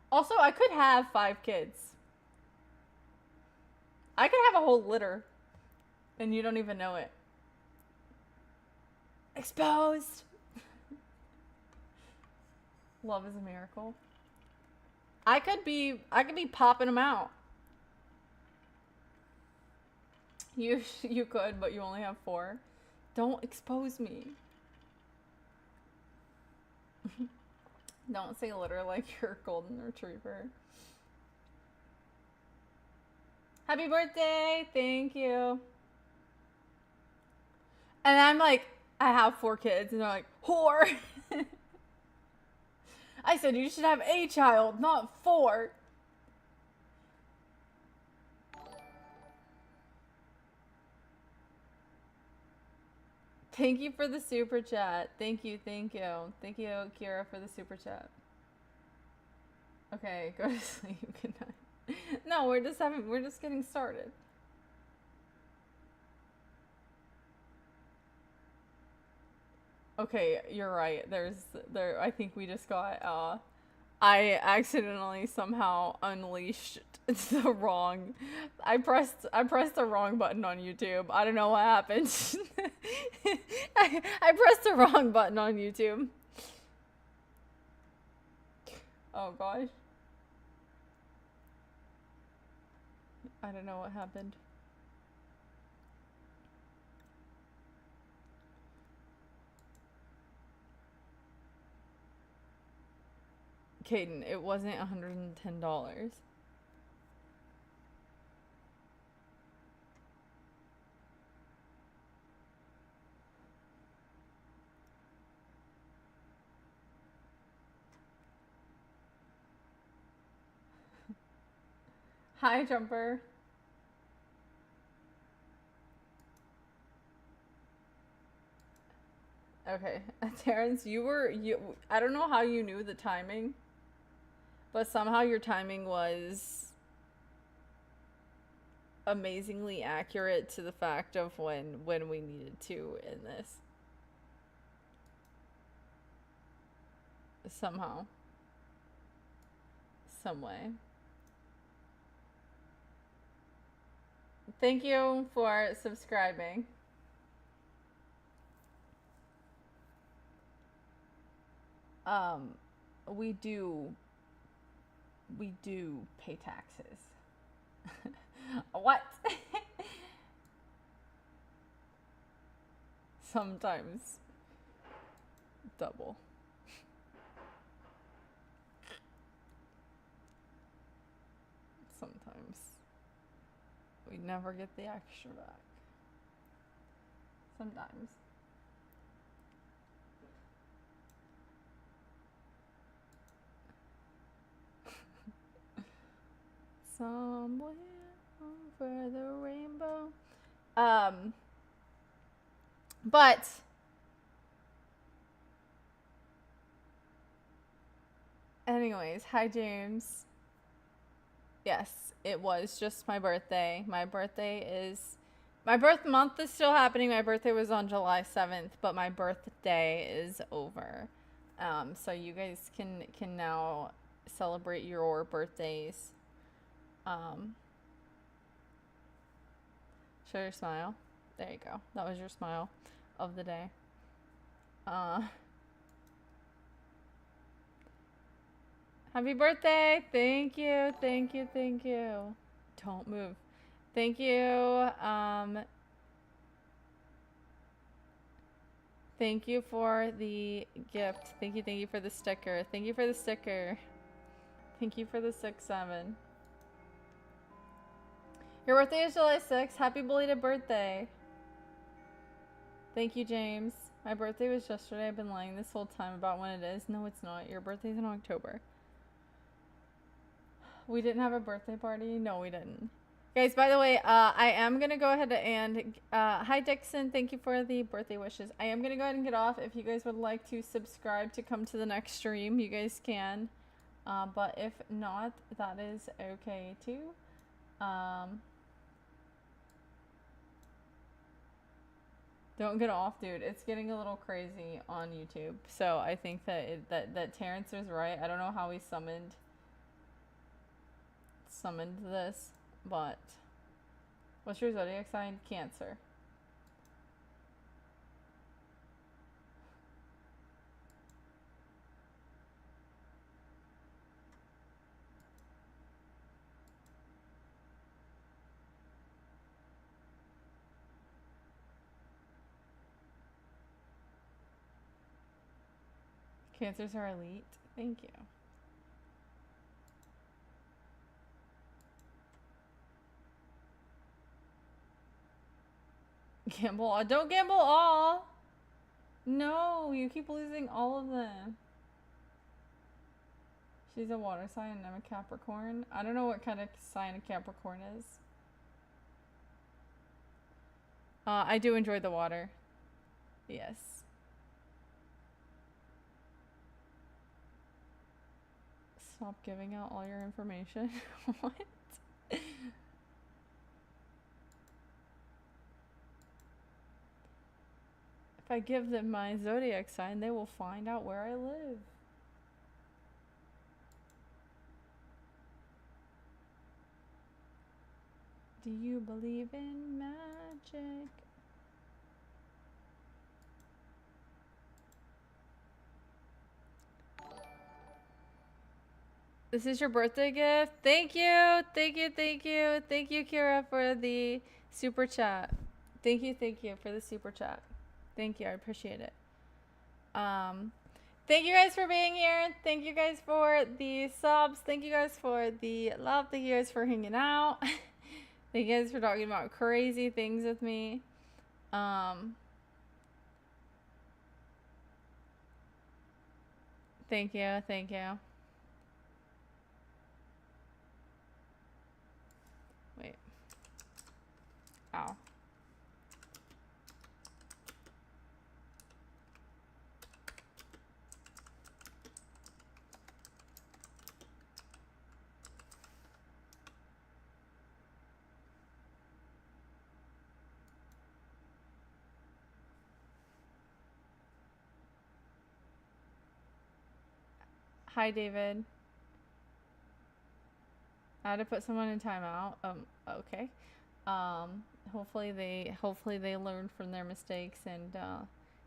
Also, I could have 5 kids. I could have a whole litter. And you don't even know it. Exposed! Love is a miracle. I could be popping them out. You could, but you only have 4. Don't expose me. Don't say litter like you're a golden retriever. Happy birthday. Thank you. And I'm like, I have 4 kids. And they're like, whore. I said, you should have a child, not 4. Thank you for the super chat. Thank you, thank you. Thank you, Kira, for the super chat. Okay, go to sleep. Good night. No, we're just getting started. Okay, you're right. I think we just got I accidentally somehow unleashed the wrong. I pressed the wrong button on YouTube. I don't know what happened. I pressed the wrong button on YouTube. Oh gosh. I don't know what happened. Caden, it wasn't $110. Hi, Jumper. Okay, Terrence, I don't know how you knew the timing, but somehow your timing was amazingly accurate to the fact of when we needed to in this. Somehow. Some way. Thank you for subscribing. We do pay taxes. What? Sometimes double. Sometimes we never get the extra back. Sometimes. Somewhere over the rainbow. But anyways, hi James. Yes, it was just my birthday. My birth month is still happening. My birthday was on July 7th, but my birthday is over. So you guys can now celebrate your birthdays. Show your smile. There you go. That was your smile of the day. Happy birthday! Thank you, thank you, thank you. Don't move. Thank you. Thank you for the gift. Thank you for the sticker. Thank you for the sticker. Thank you for the 6-7. Your birthday is July 6th. Happy belated birthday. Thank you, James. My birthday was yesterday. I've been lying this whole time about when it is. No, it's not. Your birthday's in October. We didn't have a birthday party? No, we didn't. Guys, by the way, I am going to go ahead and... hi, Dixon. Thank you for the birthday wishes. I am going to go ahead and get off. If you guys would like to subscribe to come to the next stream, you guys can. But if not, that is okay, too. Don't get off, dude. It's getting a little crazy on YouTube. So I think that that Terrence is right. I don't know how he summoned this, but what's your zodiac sign? Cancer. Cancers are elite. Thank you. Gamble all. Don't gamble all. No, you keep losing all of them. She's a water sign and I'm a Capricorn. I don't know what kind of sign a Capricorn is. I do enjoy the water. Yes. Stop giving out all your information. What? If I give them my zodiac sign, they will find out where I live. Do you believe in magic? This is your birthday gift. Thank you. Thank you. Thank you. Thank you, Kira, for the super chat. Thank you for the super chat. Thank you. I appreciate it. Thank you guys for being here. Thank you guys for the subs. Thank you guys for the love. Thank you guys for hanging out. Thank you guys for talking about crazy things with me. Thank you. Thank you. Wait. Ow. Hi, David. I had to put someone in timeout. Okay. Hopefully they learn from their mistakes and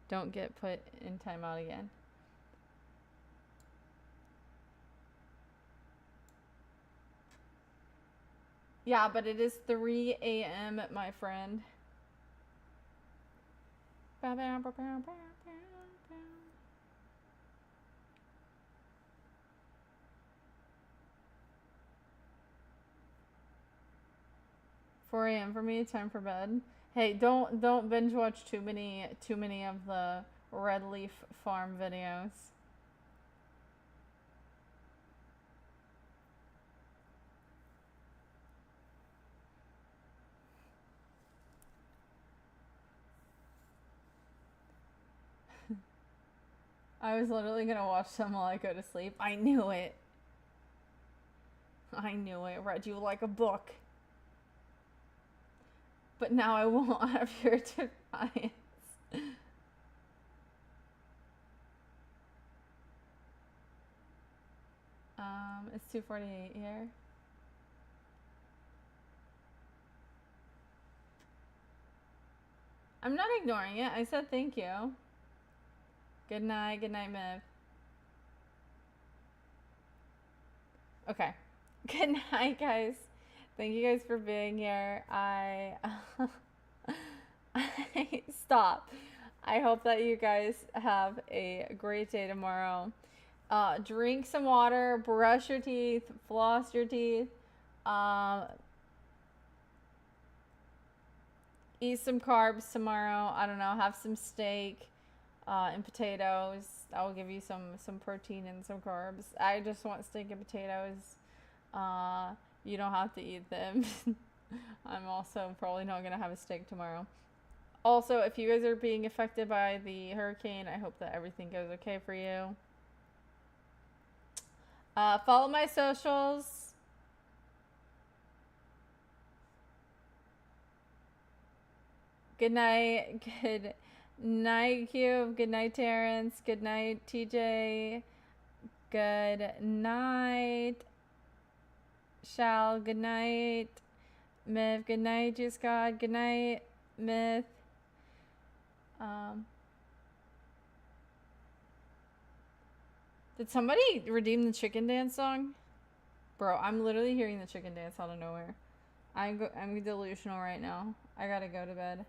don't get put in timeout again. Yeah, but it is 3 a.m., my friend. 4 a.m. for me, time for bed. Hey, don't binge watch too many of the Red Leaf Farm videos. I was literally gonna watch them while I go to sleep. I knew it. I knew it. Read you like a book. But now I won't have your defiance. It's 2:48 here. I'm not ignoring it. I said thank you. Good night, Miv. Okay. Good night, guys. Thank you guys for being here. Stop. I hope that you guys have a great day tomorrow. Drink some water, brush your teeth, floss your teeth. Eat some carbs tomorrow. I don't know, have some steak and potatoes. That will give you some protein and some carbs. I just want steak and potatoes. You don't have to eat them. I'm also probably not going to have a steak tomorrow. Also, if you guys are being affected by the hurricane, I hope that everything goes okay for you. Follow my socials. Good night. Good night, Cube. Good night, Terrence. Good night, TJ. Good night, Shal. Good night, Myth. Good night, Juice God. Good night, Myth. Did somebody redeem the chicken dance song? Bro, I'm literally hearing the chicken dance out of nowhere. I'm delusional right now. I gotta go to bed.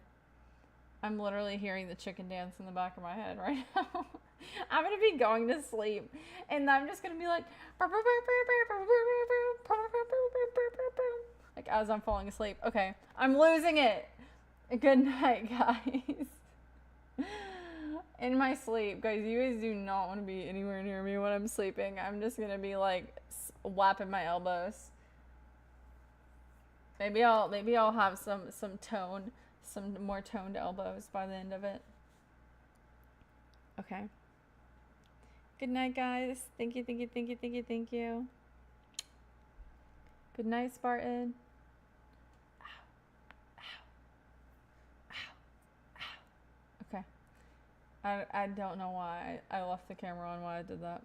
I'm literally hearing the chicken dance in the back of my head right now. I'm gonna be going to sleep, and I'm just gonna be like as I'm falling asleep. Okay, I'm losing it. Good night, guys. In my sleep, guys, you guys do not want to be anywhere near me when I'm sleeping. I'm just gonna be like whapping my elbows. Maybe I'll have some more toned elbows by the end of it. Okay. Good night, guys. Thank you. Good night, Spartan. Okay. I don't know why I left the camera on while I did that.